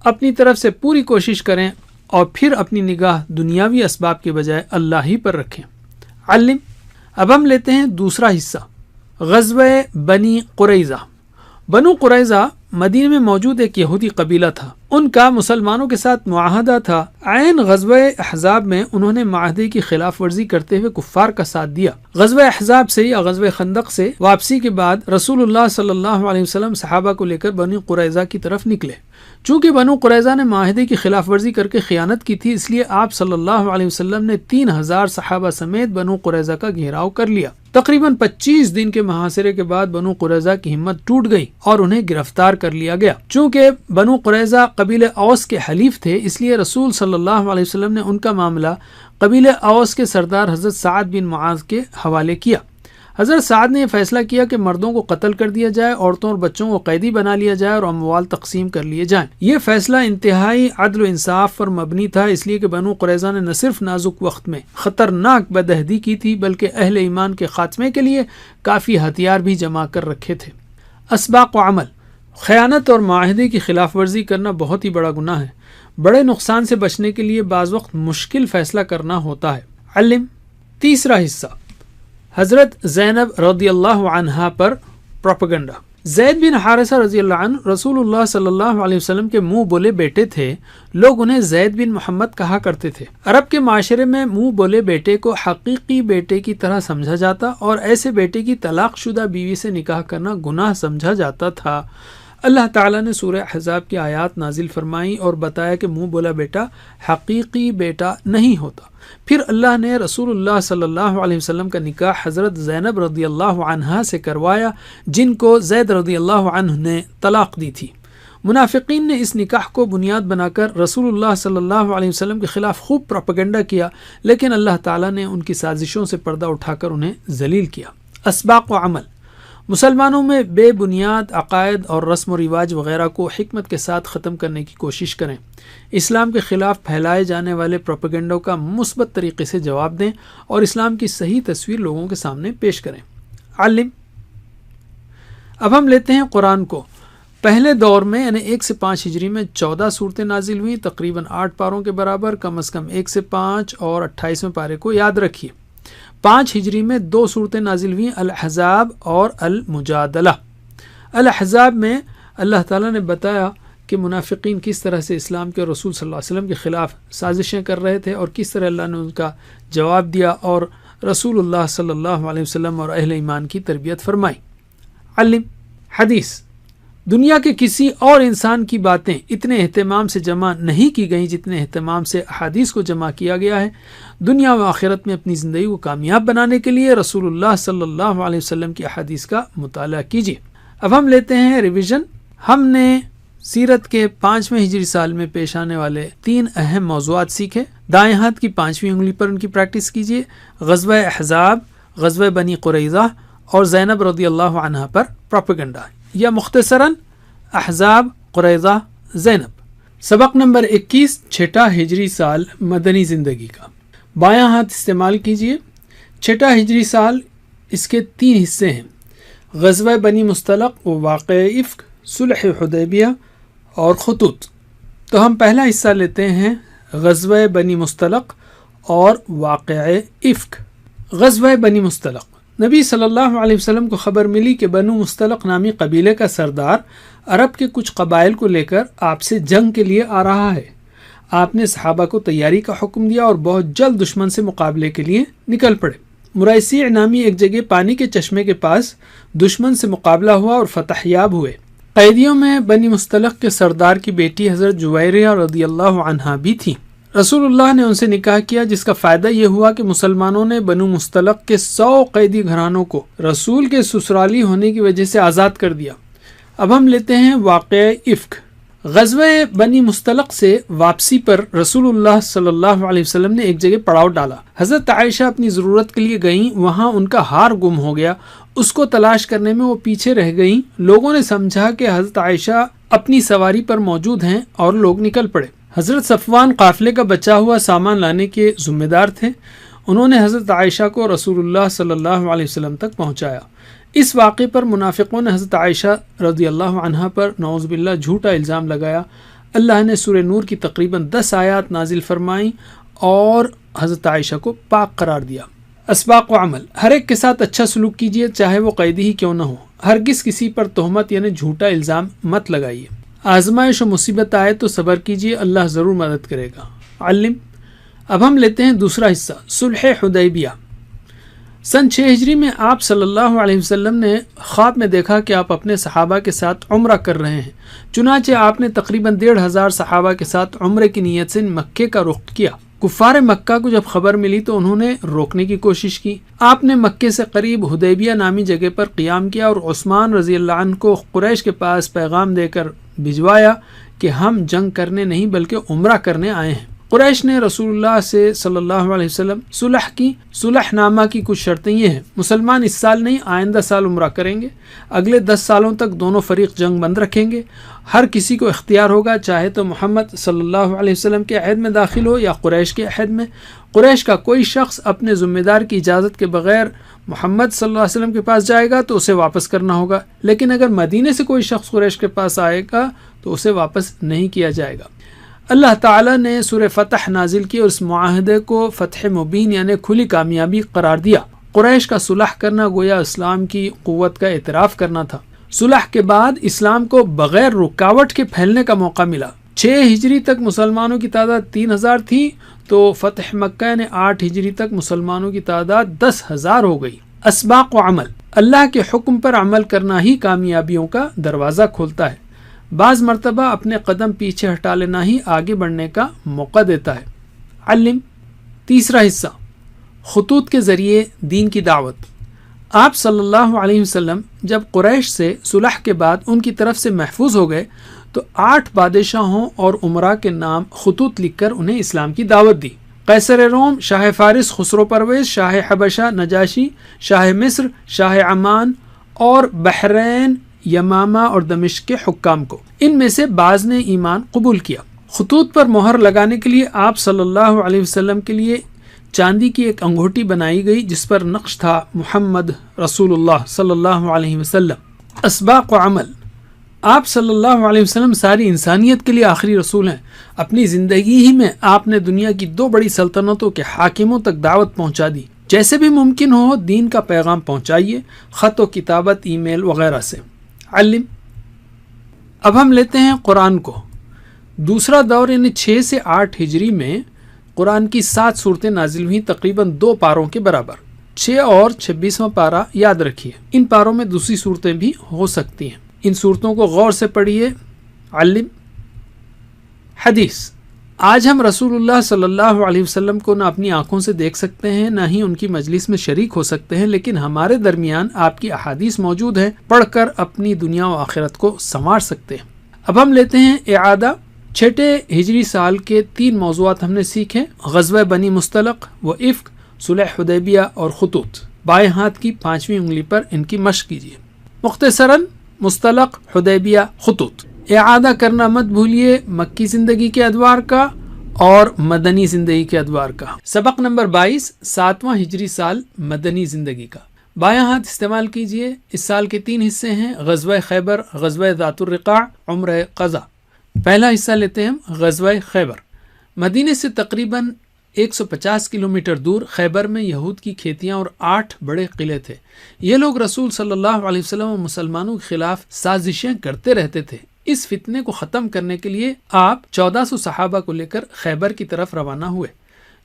اپنی طرف سے پوری کوشش کریں اور پھر اپنی نگاہ دنیاوی اسباب کے بجائے اللہ ہی پر رکھیں. علم. اب ہم لیتے ہیں دوسرا حصہ، غزوہ بنی قریظہ. بنو قریظہ مدینہ میں موجود ایک یہودی قبیلہ تھا. ان کا مسلمانوں کے ساتھ معاہدہ تھا. عین غزوہ احزاب میں انہوں نے معاہدے کی خلاف ورزی کرتے ہوئے کفار کا ساتھ دیا. غزوہ احزاب سے یا غزوہ خندق سے واپسی کے بعد رسول اللہ صلی اللہ علیہ وسلم صحابہ کو لے کر بنو قریظہ کی طرف نکلے. چونکہ بنو قریظہ نے معاہدے کی خلاف ورزی کر کے خیانت کی تھی، اس لیے آپ صلی اللہ علیہ وسلم نے 3,000 صحابہ سمیت بنو قریظہ کا گھیراؤ کر لیا. تقریباً 25 دن کے محاصرے کے بعد بنو قریظہ کی ہمت ٹوٹ گئی اور انہیں گرفتار کر لیا گیا. چونکہ بنو قریظہ قبیلہ اوس کے حلیف تھے، اس لیے رسول صلی اللہ علیہ وسلم نے ان کا معاملہ قبیلہ اوس کے سردار حضرت سعد بن معاذ کے حوالے کیا. حضرت سعد نے یہ فیصلہ کیا کہ مردوں کو قتل کر دیا جائے، عورتوں اور بچوں کو قیدی بنا لیا جائے اور اموال تقسیم کر لیے جائیں. یہ فیصلہ انتہائی عدل و انصاف پر مبنی تھا، اس لیے کہ بنو قریظہ نے نہ صرف نازک وقت میں خطرناک بدعہدی کی تھی بلکہ اہل ایمان کے خاتمے کے لیے کافی ہتھیار بھی جمع کر رکھے تھے. اسباق و عمل: خیانت اور معاہدے کی خلاف ورزی کرنا بہت ہی بڑا گناہ ہے. بڑے نقصان سے بچنے کے لیے بعض وقت مشکل فیصلہ کرنا ہوتا ہے. علم. تیسرا حصہ، حضرت زینب رضی اللہ عنہا پر پروپیگنڈا. زید بن حارثہ رضی اللہ عنہ رسول اللہ صلی اللہ علیہ وسلم کے منہ بولے بیٹے تھے. لوگ انہیں زید بن محمد کہا کرتے تھے. عرب کے معاشرے میں منہ بولے بیٹے کو حقیقی بیٹے کی طرح سمجھا جاتا اور ایسے بیٹے کی طلاق شدہ بیوی سے نکاح کرنا گناہ سمجھا جاتا تھا. اللہ تعالیٰ نے سورہ احزاب کی آیات نازل فرمائی اور بتایا کہ منہ بولا بیٹا حقیقی بیٹا نہیں ہوتا. پھر اللہ نے رسول اللہ صلی اللہ علیہ وسلم کا نکاح حضرت زینب رضی اللہ عنہا سے کروایا، جن کو زید رضی اللہ عنہ نے طلاق دی تھی. منافقین نے اس نکاح کو بنیاد بنا کر رسول اللہ صلی اللہ علیہ وسلم کے خلاف خوب پروپیگنڈا کیا، لیکن اللہ تعالیٰ نے ان کی سازشوں سے پردہ اٹھا کر انہیں ذلیل کیا. اسباق و عمل: مسلمانوں میں بے بنیاد عقائد اور رسم و رواج وغیرہ کو حکمت کے ساتھ ختم کرنے کی کوشش کریں. اسلام کے خلاف پھیلائے جانے والے پروپیگنڈوں کا مثبت طریقے سے جواب دیں اور اسلام کی صحیح تصویر لوگوں کے سامنے پیش کریں. علم. اب ہم لیتے ہیں قرآن کو. پہلے دور میں یعنی 1 سے 5 ہجری میں 14 صورتیں نازل ہوئیں، تقریباً 8 پاروں کے برابر. کم از کم 1 سے 5 اور 28ویں پارے کو یاد رکھیے. 5 ہجری میں 2 صورتیں نازل ہوئیں، الاحزاب اور المجادلہ. الاحزاب میں اللہ تعالیٰ نے بتایا کہ منافقین کس طرح سے اسلام کے رسول صلی اللہ علیہ وسلم کے خلاف سازشیں کر رہے تھے اور کس طرح اللہ نے ان کا جواب دیا اور رسول اللہ صلی اللہ علیہ وسلم اور اہل ایمان کی تربیت فرمائی. علم. حدیث: دنیا کے کسی اور انسان کی باتیں اتنے اہتمام سے جمع نہیں کی گئیں جتنے اہتمام سے احادیث کو جمع کیا گیا ہے۔ دنیا و آخرت میں اپنی زندگی کو کامیاب بنانے کے لیے رسول اللہ صلی اللہ علیہ وسلم کی احادیث کا مطالعہ کیجیے۔ اب ہم لیتے ہیں ریویژن۔ ہم نے سیرت کے 5ویں ہجری سال میں پیش آنے والے 3 اہم موضوعات سیکھے۔ دائیں ہاتھ کی 5ویں انگلی پر ان کی پریکٹس کیجیے۔ غزوہ احزاب، غزوہ بنی قریظہ اور زینب رضی اللہ عنہا پر پروپیگنڈا، یا مختصراً احزاب، قریظہ، زینب۔ سبق نمبر 21، 6 ہجری سال مدنی زندگی کا۔ بایاں ہاتھ استعمال کیجیے۔ 6 ہجری سال، اس کے 3 حصے ہیں: غزوہ بنی مستلق و واقع افک، صلح حدیبیہ اور خطوط۔ تو ہم پہلا حصہ لیتے ہیں، غزوہ بنی مستلق اور واقع افک۔ غزوہ بنی مستلق، نبی صلی اللہ علیہ وسلم کو خبر ملی کہ بنو مستلق نامی قبیلے کا سردار عرب کے کچھ قبائل کو لے کر آپ سے جنگ کے لیے آ رہا ہے۔ آپ نے صحابہ کو تیاری کا حکم دیا اور بہت جلد دشمن سے مقابلے کے لیے نکل پڑے۔ مرائسیع نامی ایک جگہ پانی کے چشمے کے پاس دشمن سے مقابلہ ہوا اور فتح یاب ہوئے۔ قیدیوں میں بنی مستلق کے سردار کی بیٹی حضرت جویریہ رضی اللہ عنہا بھی تھی۔ رسول اللہ نے ان سے نکاح کیا، جس کا فائدہ یہ ہوا کہ مسلمانوں نے بنو مستلق کے 100 قیدی گھرانوں کو رسول کے سسرالی ہونے کی وجہ سے آزاد کر دیا۔ اب ہم لیتے ہیں واقع افک۔ غزوہ بنی مستلق سے واپسی پر رسول اللہ صلی اللہ علیہ وسلم نے ایک جگہ پڑاؤ ڈالا۔ حضرت عائشہ اپنی ضرورت کے لیے گئیں، وہاں ان کا ہار گم ہو گیا۔ اس کو تلاش کرنے میں وہ پیچھے رہ گئیں۔ لوگوں نے سمجھا کہ حضرت عائشہ اپنی سواری پر موجود ہیں اور لوگ نکل پڑے۔ حضرت صفوان قافلے کا بچا ہوا سامان لانے کے ذمہ دار تھے۔ انہوں نے حضرت عائشہ کو رسول اللہ صلی اللہ علیہ وسلم تک پہنچایا۔ اس واقعے پر منافقوں نے حضرت عائشہ رضی اللہ عنہا پر نعوذ باللہ جھوٹا الزام لگایا۔ اللہ نے سورہ نور کی تقریباً 10 آیات نازل فرمائیں اور حضرت عائشہ کو پاک قرار دیا۔ اسباق و عمل، ہر ایک کے ساتھ اچھا سلوک کیجیے، چاہے وہ قیدی ہی کیوں نہ ہو۔ ہرگز کسی پر تہمت یعنی جھوٹا الزام مت لگائیے۔ آزمائش و مصیبت آئے تو صبر کیجیے، اللہ ضرور مدد کرے گا۔ علم۔ اب ہم لیتے ہیں دوسرا حصہ، صلح حدیبیہ۔ سن 6 ہجری میں آپ صلی اللہ علیہ وسلم نے خواب میں دیکھا کہ آپ اپنے صحابہ کے ساتھ عمرہ کر رہے ہیں۔ چنانچہ آپ نے تقریباً 1,500 صحابہ کے ساتھ عمرے کی نیت سے مکے کا رخ کیا۔ کفار مکہ کو جب خبر ملی تو انہوں نے روکنے کی کوشش کی۔ آپ نے مکے سے قریب حدیبیہ نامی جگہ پر قیام کیا اور عثمان رضی اللہ عنہ کو قریش کے پاس پیغام دے کر بھجوایا کہ ہم جنگ کرنے نہیں بلکہ عمرہ کرنے آئے ہیں۔ قریش نے رسول اللہ سے صلی اللہ علیہ وسلم صلح کی۔ صلح نامہ کی کچھ شرطیں یہ ہیں: مسلمان اس سال نہیں آئندہ سال عمرہ کریں گے، اگلے 10 سالوں تک دونوں فریق جنگ بند رکھیں گے، ہر کسی کو اختیار ہوگا چاہے تو محمد صلی اللہ علیہ وسلم کے عہد میں داخل ہو یا قریش کے عہد میں۔ قریش کا کوئی شخص اپنے ذمہ دار کی اجازت کے بغیر محمد صلی اللہ علیہ وسلم کے پاس جائے گا تو اسے واپس کرنا ہوگا، لیکن اگر مدینے سے کوئی شخص قریش کے پاس آئے گا تو اسے واپس نہیں کیا جائے گا۔ اللہ تعالیٰ نے سورہ فتح نازل کی اور اس معاہدے کو فتح مبین یعنی کھلی کامیابی قرار دیا۔ قریش کا صلح کرنا گویا اسلام کی قوت کا اعتراف کرنا تھا۔ صلح کے بعد اسلام کو بغیر رکاوٹ کے پھیلنے کا موقع ملا۔ 6 ہجری تک مسلمانوں کی تعداد 3000 تھی تو فتح مکہ نے 8 ہجری تک مسلمانوں کی تعداد 10,000 ہو گئی۔ اسباق و عمل، اللہ کے حکم پر عمل کرنا ہی کامیابیوں کا دروازہ کھولتا ہے۔ بعض مرتبہ اپنے قدم پیچھے ہٹا لینا ہی آگے بڑھنے کا موقع دیتا ہے۔ علم۔ تیسرا حصہ، خطوط کے ذریعے دین کی دعوت۔ آپ صلی اللہ علیہ وسلم جب قریش سے صلح کے بعد ان کی طرف سے محفوظ ہو گئے تو 8 بادشاہوں اور امراء کے نام خطوط لکھ کر انہیں اسلام کی دعوت دی۔ قیصر روم، شاہ فارس خسرو پرویز، شاہ حبشہ نجاشی، شاہ مصر، شاہ عمان اور بحرین، یمامہ اور دمشق کے حکام کو، ان میں سے بعض نے ایمان قبول کیا۔ خطوط پر مہر لگانے کے لیے آپ صلی اللہ علیہ وسلم کے لیے چاندی کی ایک انگوٹھی بنائی گئی جس پر نقش تھا محمد رسول اللہ صلی اللہ علیہ وسلم۔ اسباق و عمل، آپ صلی اللہ علیہ وسلم ساری انسانیت کے لیے آخری رسول ہیں۔ اپنی زندگی ہی میں آپ نے دنیا کی 2 بڑی سلطنتوں کے حاکموں تک دعوت پہنچا دی۔ جیسے بھی ممکن ہو دین کا پیغام پہنچائیے، خط و کتابت، ای میل وغیرہ سے۔ علم۔ اب ہم لیتے ہیں قرآن کو۔ دوسرا دور یعنی 6 سے 8 ہجری میں قرآن کی 7 صورتیں نازل ہوئیں، تقریباً 2 پاروں کے برابر۔ 6 اور 26واں پارہ یاد رکھیے، ان پاروں میں دوسری صورتیں بھی ہو سکتی ہیں۔ ان صورتوں کو غور سے پڑھیے۔ علم حدیث، آج ہم رسول اللہ صلی اللہ علیہ وسلم کو نہ اپنی آنکھوں سے دیکھ سکتے ہیں نہ ہی ان کی مجلس میں شریک ہو سکتے ہیں، لیکن ہمارے درمیان آپ کی احادیث موجود ہیں، پڑھ کر اپنی دنیا و آخرت کو سنوار سکتے ہیں۔ اب ہم لیتے ہیں اعادہ۔ چھٹے ہجری سال کے 3 موضوعات ہم نے سیکھے: غزوہ بنی مستلق و افک، صلح حدیبیہ اور خطوط۔ بائیں ہاتھ کی 5ویں انگلی پر ان کی مشق کیجیے۔ مختصراً مستلق، حدیبیہ، خطوط۔ اعادہ کرنا مت بھولیے مکی زندگی کے ادوار کا اور مدنی زندگی کے ادوار کا۔ سبق نمبر 22، 7واں ہجری سال مدنی زندگی کا۔ بایاں ہاتھ استعمال کیجیے۔ اس سال کے 3 حصے ہیں: غزوہ خیبر، غزوہ ذات الرقاع، عمرہ قضا۔ پہلا حصہ لیتے ہیں ہم غزوہ خیبر۔ مدینے سے تقریباً 150 کلومیٹر دور خیبر میں یہود کی کھیتیاں اور 8 بڑے قلعے تھے۔ یہ لوگ رسول صلی اللہ علیہ وسلم و مسلمانوں کے خلاف سازشیں کرتے رہتے تھے۔ اس فتنے کو ختم کرنے کے لیے آپ 1400 صحابہ کو لے کر خیبر کی طرف روانہ ہوئے۔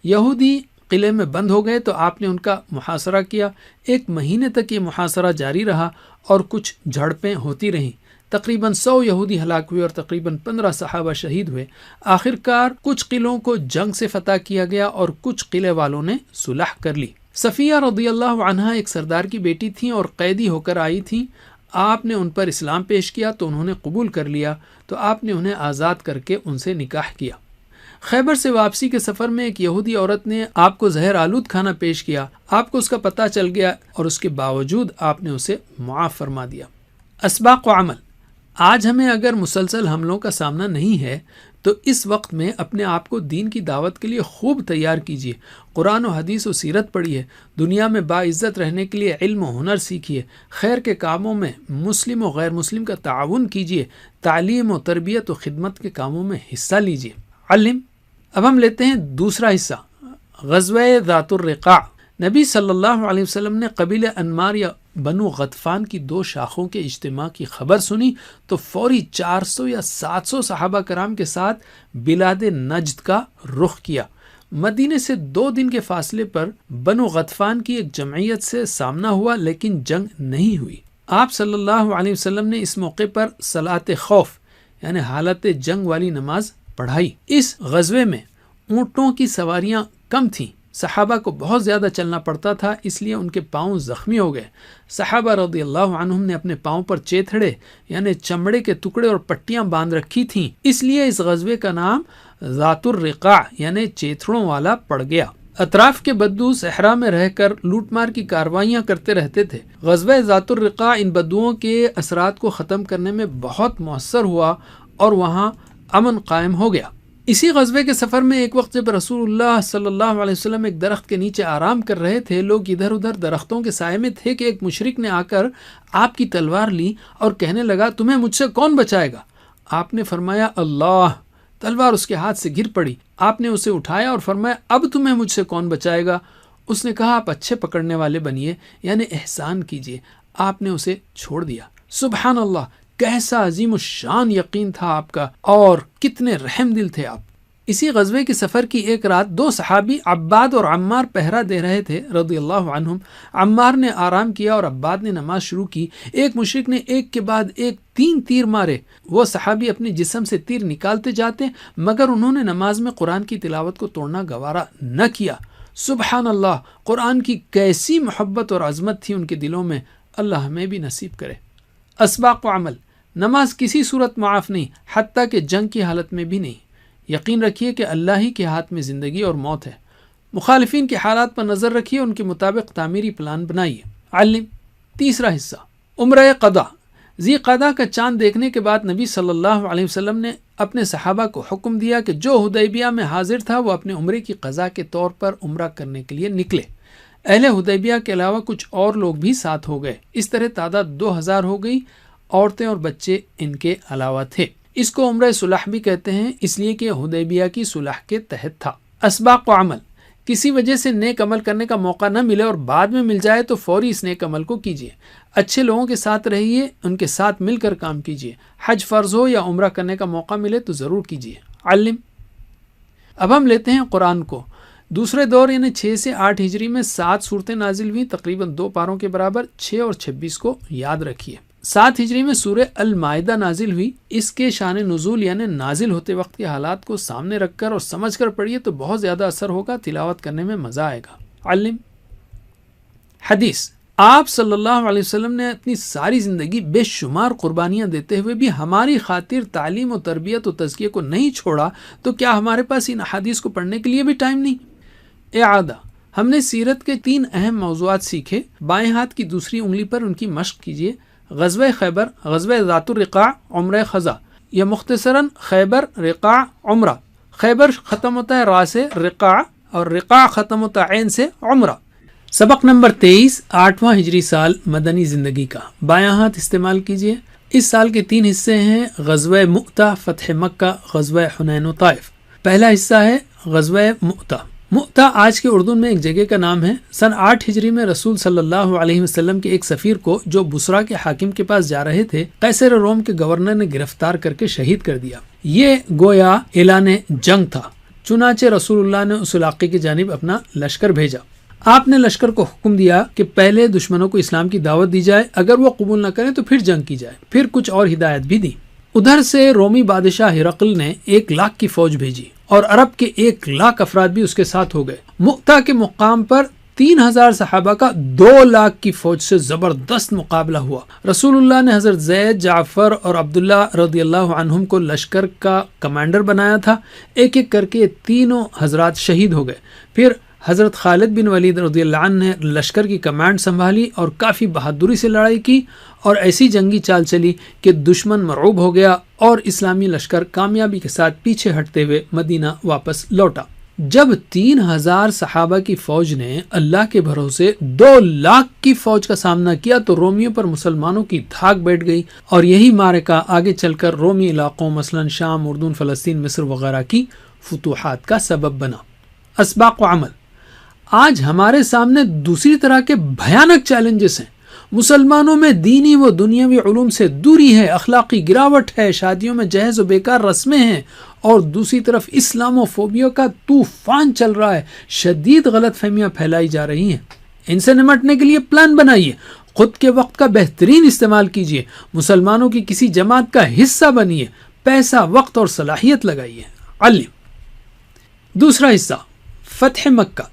یہودی قلعے میں بند ہو گئے تو آپ نے ان کا محاصرہ کیا۔ 1 مہینے تک یہ محاصرہ جاری رہا اور کچھ جھڑپیں ہوتی رہیں۔ تقریباً 100 یہودی ہلاک ہوئے اور تقریباً 15 صحابہ شہید ہوئے۔ آخرکار کچھ قلعوں کو جنگ سے فتح کیا گیا اور کچھ قلعے والوں نے صلح کر لی۔ صفیہ رضی اللہ عنہا ایک سردار کی بیٹی تھیں اور قیدی ہو کر آئی تھیں۔ آپ نے ان پر اسلام پیش کیا تو انہوں نے قبول کر لیا، تو آپ نے انہیں آزاد کر کے ان سے نکاح کیا۔ خیبر سے واپسی کے سفر میں ایک یہودی عورت نے آپ کو زہر آلود کھانا پیش کیا۔ آپ کو اس کا پتہ چل گیا اور اس کے باوجود آپ نے اسے معاف فرما دیا۔ اسباق و عمل، آج ہمیں اگر مسلسل حملوں کا سامنا نہیں ہے تو اس وقت میں اپنے آپ کو دین کی دعوت کے لیے خوب تیار کیجیے۔ قرآن و حدیث و سیرت پڑھیے، دنیا میں باعزت رہنے کے لیے علم و ہنر سیکھیے، خیر کے کاموں میں مسلم و غیر مسلم کا تعاون کیجیے، تعلیم و تربیت و خدمت کے کاموں میں حصہ لیجیے۔ علم۔ اب ہم لیتے ہیں دوسرا حصہ، غزوہ ذات الرقاع۔ نبی صلی اللہ علیہ وسلم نے قبیلہ انمار یا بنو غطفان کی 2 شاخوں کے اجتماع کی خبر سنی تو فوری 400 یا 700 صحابہ کرام کے ساتھ بلاد نجد کا رخ کیا۔ مدینے سے 2 دن کے فاصلے پر بنو غطفان کی ایک جمعیت سے سامنا ہوا، لیکن جنگ نہیں ہوئی۔ آپ صلی اللہ علیہ وسلم نے اس موقع پر صلاۃ خوف یعنی حالت جنگ والی نماز پڑھائی۔ اس غزوے میں اونٹوں کی سواریاں کم تھیں، صحابہ کو بہت زیادہ چلنا پڑتا تھا، اس لیے ان کے پاؤں زخمی ہو گئے۔ صحابہ رضی اللہ عنہم نے اپنے پاؤں پر چیتھڑے یعنی چمڑے کے ٹکڑے اور پٹیاں باندھ رکھی تھیں، اس لیے اس غزوے کا نام ذات الرقاع یعنی چیتھڑوں والا پڑ گیا۔ اطراف کے بدو صحرا میں رہ کر لوٹ مار کی کاروائیاں کرتے رہتے تھے۔ غزوہ ذات الرقاع ان بدوؤں کے اثرات کو ختم کرنے میں بہت مؤثر ہوا اور وہاں امن قائم ہو گیا۔ اسی غزوے کے سفر میں ایک وقت جب رسول اللہ صلی اللہ علیہ وسلم ایک درخت کے نیچے آرام کر رہے تھے، لوگ ادھر ادھر درختوں کے سائے میں تھے کہ ایک مشرک نے آ کر آپ کی تلوار لی اور کہنے لگا، تمہیں مجھ سے کون بچائے گا؟ آپ نے فرمایا، اللہ۔ تلوار اس کے ہاتھ سے گر پڑی۔ آپ نے اسے اٹھایا اور فرمایا، اب تمہیں مجھ سے کون بچائے گا؟ اس نے کہا، آپ اچھے پکڑنے والے بنیے یعنی احسان کیجیے۔ آپ نے اسے چھوڑ دیا۔ سبحان اللہ، کیسا عظیم الشان یقین تھا آپ کا اور کتنے رحم دل تھے آپ۔ اسی غزوے کے سفر کی ایک رات 2 صحابی عباد اور عمار پہرا دے رہے تھے رضی اللہ عنہم۔ عمار نے آرام کیا اور عباد نے نماز شروع کی۔ ایک مشرک نے ایک کے بعد ایک 3 تیر مارے۔ وہ صحابی اپنے جسم سے تیر نکالتے جاتے مگر انہوں نے نماز میں قرآن کی تلاوت کو توڑنا گوارا نہ کیا۔ سبحان اللہ، قرآن کی کیسی محبت اور عظمت تھی ان کے دلوں میں، اللہ ہمیں بھی نصیب کرے۔ اسباق و عمل، نماز کسی صورت معاف نہیں، حتیٰ کہ جنگ کی حالت میں بھی نہیں۔ یقین رکھیے کہ اللہ ہی کے ہاتھ میں زندگی اور موت ہے۔ مخالفین کے حالات پر نظر رکھیے، ان کے مطابق تعمیری پلان بنائیے۔ علم۔ تیسرا حصہ، عمرہ قضا۔ ذی قعدہ کا چاند دیکھنے کے بعد نبی صلی اللہ علیہ وسلم نے اپنے صحابہ کو حکم دیا کہ جو حدیبیہ میں حاضر تھا وہ اپنے عمرے کی قضا کے طور پر عمرہ کرنے کے لیے نکلے۔ اہل حدیبیہ کے علاوہ کچھ اور لوگ بھی ساتھ ہو گئے۔ اس طرح تعداد 2000 ہو گئی، عورتیں اور بچے ان کے علاوہ تھے۔ اس کو عمرہ صلح بھی کہتے ہیں، اس لیے کہ حدیبیہ کی صلح کے تحت تھا۔ اسباق و عمل، کسی وجہ سے نیک عمل کرنے کا موقع نہ ملے اور بعد میں مل جائے تو فوری اس نیک عمل کو کیجیے۔ اچھے لوگوں کے ساتھ رہیے، ان کے ساتھ مل کر کام کیجیے۔ حج فرض ہو یا عمرہ کرنے کا موقع ملے تو ضرور کیجیے۔ علم۔ اب ہم لیتے ہیں قرآن کو۔ دوسرے دور یعنی 6 سے 8 ہجری میں 7 سورتیں نازل ہوئیں، تقریباً 2 پاروں کے برابر، 6 اور 26 کو یاد رکھیے۔ 7 ہجری میں سورہ المائدہ نازل ہوئی. اس کے شان نزول یعنی نازل ہوتے وقت کے حالات کو سامنے رکھ کر اور سمجھ کر پڑھیے تو بہت زیادہ اثر ہوگا، تلاوت کرنے میں مزہ آئے گا. علم حدیث. آپ صلی اللہ علیہ وسلم نے اپنی ساری زندگی بے شمار قربانیاں دیتے ہوئے بھی ہماری خاطر تعلیم و تربیت و تزکیے کو نہیں چھوڑا، تو کیا ہمارے پاس ان احادیث کو پڑھنے کے لیے بھی ٹائم نہیں؟ اعادہ. ہم نے سیرت کے 3 اہم موضوعات سیکھے. بائیں ہاتھ کی دوسری انگلی پر ان کی مشق کیجیے. غزوہ خیبر، غزوہ ذات الرقاع، عمرہ خزا، یا مختصراً خیبر، رقاع، عمرہ. خیبر ختم ہوتا ہے را سے، رقاع، اور رقاع ختم ہوتا ہے عین سے، عمرہ. سبق نمبر 23، 8واں ہجری سال مدنی زندگی کا. بایاں ہاتھ استعمال کیجیے. اس سال کے 3 حصے ہیں: غزوہ مؤتہ، فتح مکہ، غزوہ حنین و طائف. پہلا حصہ ہے غزوہ مؤتہ. مؤتہ آج کے اردن میں ایک جگہ کا نام ہے. سن 8 ہجری میں رسول صلی اللہ علیہ وسلم کے ایک سفیر کو جو بصرہ کے حاکم کے پاس جا رہے تھے، قیصر روم کے گورنر نے گرفتار کر کے شہید کر دیا. یہ گویا اعلان جنگ تھا. چنانچہ رسول اللہ نے اس علاقے کی جانب اپنا لشکر بھیجا. آپ نے لشکر کو حکم دیا کہ پہلے دشمنوں کو اسلام کی دعوت دی جائے، اگر وہ قبول نہ کریں تو پھر جنگ کی جائے. پھر کچھ اور ہدایت بھی دی. ادھر سے رومی بادشاہ ہرقل نے 1 لاکھ کی فوج بھیجی اور عرب کے 1 لاکھ افراد بھی اس کے ساتھ ہو گئے. مؤتہ کے مقام پر 3000 صحابہ کا 2 لاکھ کی فوج سے زبردست مقابلہ ہوا. رسول اللہ نے حضرت زید، جعفر اور عبداللہ رضی اللہ عنہم کو لشکر کا کمانڈر بنایا تھا. ایک ایک کر کے تینوں حضرات شہید ہو گئے. پھر حضرت خالد بن ولید رضی اللہ عنہ نے لشکر کی کمانڈ سنبھالی اور کافی بہادری سے لڑائی کی اور ایسی جنگی چال چلی کہ دشمن مرعوب ہو گیا اور اسلامی لشکر کامیابی کے ساتھ پیچھے ہٹتے ہوئے مدینہ واپس لوٹا. جب 3000 صحابہ کی فوج نے اللہ کے بھروسے 2 لاکھ کی فوج کا سامنا کیا تو رومیوں پر مسلمانوں کی دھاک بیٹھ گئی اور یہی معرکہ آگے چل کر رومی علاقوں مثلا شام، اردن، فلسطین، مصر وغیرہ کی فتوحات کا سبب بنا. اسباق و عمل. آج ہمارے سامنے دوسری طرح کے بھیانک چیلنجز ہیں. مسلمانوں میں دینی و دنیاوی علوم سے دوری ہے، اخلاقی گراوٹ ہے، شادیوں میں جہیز و بیکار رسمیں ہیں، اور دوسری طرف اسلام و فوبیا کا طوفان چل رہا ہے. شدید غلط فہمیاں پھیلائی جا رہی ہیں. ان سے نمٹنے کے لیے پلان بنائیے. خود کے وقت کا بہترین استعمال کیجیے. مسلمانوں کی کسی جماعت کا حصہ بنیے. پیسہ، وقت اور صلاحیت لگائیے. علم. دوسرا حصہ، فتح مکہ.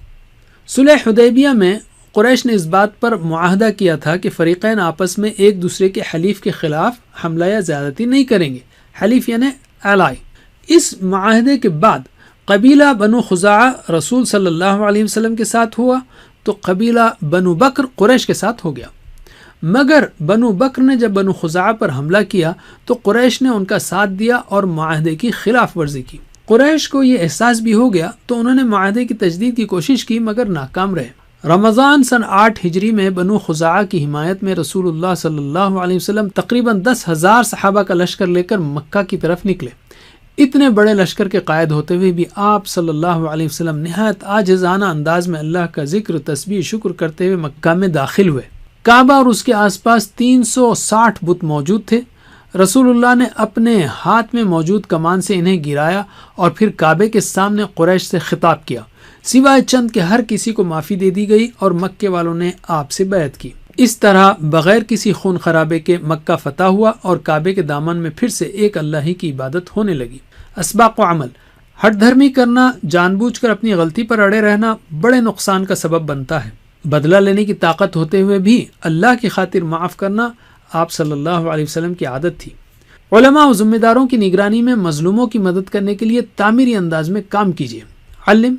صلح حدیبیہ میں قریش نے اس بات پر معاہدہ کیا تھا کہ فریقین آپس میں ایک دوسرے کے حلیف کے خلاف حملہ یا زیادتی نہیں کریں گے. حلیف یعنی الائی. اس معاہدے کے بعد قبیلہ بنو خزاعہ رسول صلی اللہ علیہ وسلم کے ساتھ ہوا تو قبیلہ بنو بکر قریش کے ساتھ ہو گیا. مگر بنو بکر نے جب بنو خزاعہ پر حملہ کیا تو قریش نے ان کا ساتھ دیا اور معاہدے کی خلاف ورزی کی. قریش کو یہ احساس بھی ہو گیا تو انہوں نے معاہدے کی تجدید کی کوشش کی مگر ناکام رہے. رمضان سن 8 ہجری میں بنو خزاعہ کی حمایت میں رسول اللہ صلی اللہ علیہ وسلم تقریباً 10,000 صحابہ کا لشکر لے کر مکہ کی طرف نکلے. اتنے بڑے لشکر کے قائد ہوتے ہوئے بھی آپ صلی اللہ علیہ وسلم نہایت عاجزانہ انداز میں اللہ کا ذکر، تسبیح، شکر کرتے ہوئے مکہ میں داخل ہوئے. کعبہ اور اس کے آس پاس 360 بت موجود تھے. رسول اللہ نے اپنے ہاتھ میں موجود کمان سے انہیں گرایا اور پھر کعبے کے سامنے قریش سے خطاب کیا. سوائے چند کے ہر کسی کو معافی دے دی گئی اور مکے والوں نے آپ سے بیعت کی. اس طرح بغیر کسی خون خرابے کے مکہ فتح ہوا اور کعبے کے دامن میں پھر سے ایک اللہ ہی کی عبادت ہونے لگی. اسباق و عمل. ہٹ دھرمی کرنا، جان بوجھ کر اپنی غلطی پر اڑے رہنا بڑے نقصان کا سبب بنتا ہے. بدلہ لینے کی طاقت ہوتے ہوئے بھی اللہ کی خاطر معاف کرنا آپ صلی اللہ علیہ وسلم کی عادت تھی. علماء و ذمہ داروں کی نگرانی میں مظلوموں کی مدد کرنے کے لیے تعمیری انداز میں کام کیجیے. علم.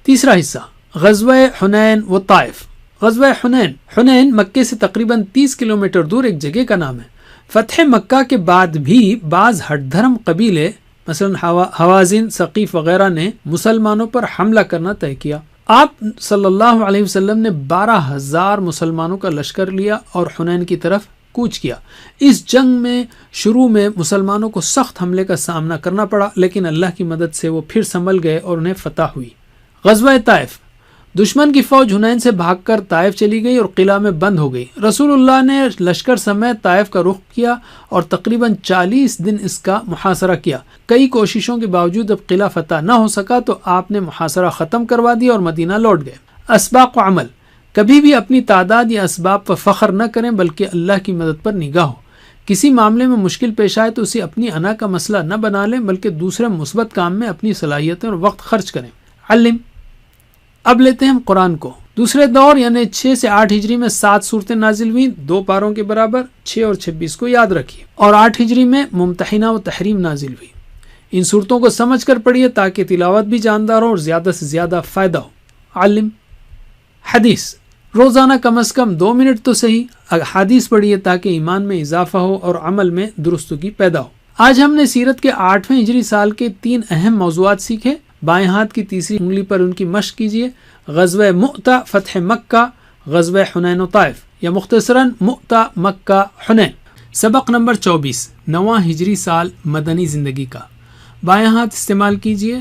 تیسرا حصہ، غزوہ حنین و طائف. غزوہ حنین مکے سے تقریباً 30 کلومیٹر دور ایک جگہ کا نام ہے. فتح مکہ کے بعد بھی بعض ہٹ دھرم قبیلے مثلا حوازن، ثقیف وغیرہ نے مسلمانوں پر حملہ کرنا طے کیا. آپ صلی اللہ علیہ وسلم نے 12,000 مسلمانوں کا لشکر لیا اور حنین کی طرف کوچ کیا. اس جنگ میں شروع میں مسلمانوں کو سخت حملے کا سامنا کرنا پڑا لیکن اللہ کی مدد سے وہ پھر سنبھل گئے اور انہیں فتح ہوئی. غزوہ طائف. دشمن کی فوج حنین سے بھاگ کر طائف چلی گئی اور قلعہ میں بند ہو گئی. رسول اللہ نے لشکر سمیت طائف کا رخ کیا اور تقریباً 40 دن اس کا محاصرہ کیا. کئی کوششوں کے باوجود اب قلعہ فتح نہ ہو سکا تو آپ نے محاصرہ ختم کروا دیا اور مدینہ لوٹ گئے. اسباق و عمل. کبھی بھی اپنی تعداد یا اسباب پر فخر نہ کریں بلکہ اللہ کی مدد پر نگاہ ہو۔ کسی معاملے میں مشکل پیش آئے تو اسے اپنی انا کا مسئلہ نہ بنا لیں بلکہ دوسرے مثبت کام میں اپنی صلاحیتیں اور وقت خرچ کریں۔ علم۔ اب لیتے ہیں ہم قرآن کو۔ دوسرے دور یعنی 6 سے 8 ہجری میں 7 صورتیں نازل ہوئیں 2 پاروں کے برابر، 6 اور 26 کو یاد رکھیے، اور 8 ہجری میں ممتحنہ و تحریم نازل ہوئی۔ ان صورتوں کو سمجھ کر پڑھیے تاکہ تلاوت بھی جاندار ہو اور زیادہ سے زیادہ فائدہ ہو۔ علم۔ حدیث۔ روزانہ کم از کم 2 منٹ تو صحیح حدیث پڑھیے تاکہ ایمان میں اضافہ ہو اور عمل میں درستگی پیدا ہو۔ آج ہم نے سیرت کے 8ویں ہجری سال کے 3 اہم موضوعات سیکھے۔ بائیں ہاتھ کی تیسری انگلی پر ان کی مشق کیجیے۔ غزوہ مؤتہ، فتح مکہ، غزوہ حنین و طائف، یا مختصراً مؤتہ، مکہ، حنین۔ سبق نمبر 24، 9واں ہجری سال مدنی زندگی کا۔ بائیں ہاتھ استعمال کیجیے۔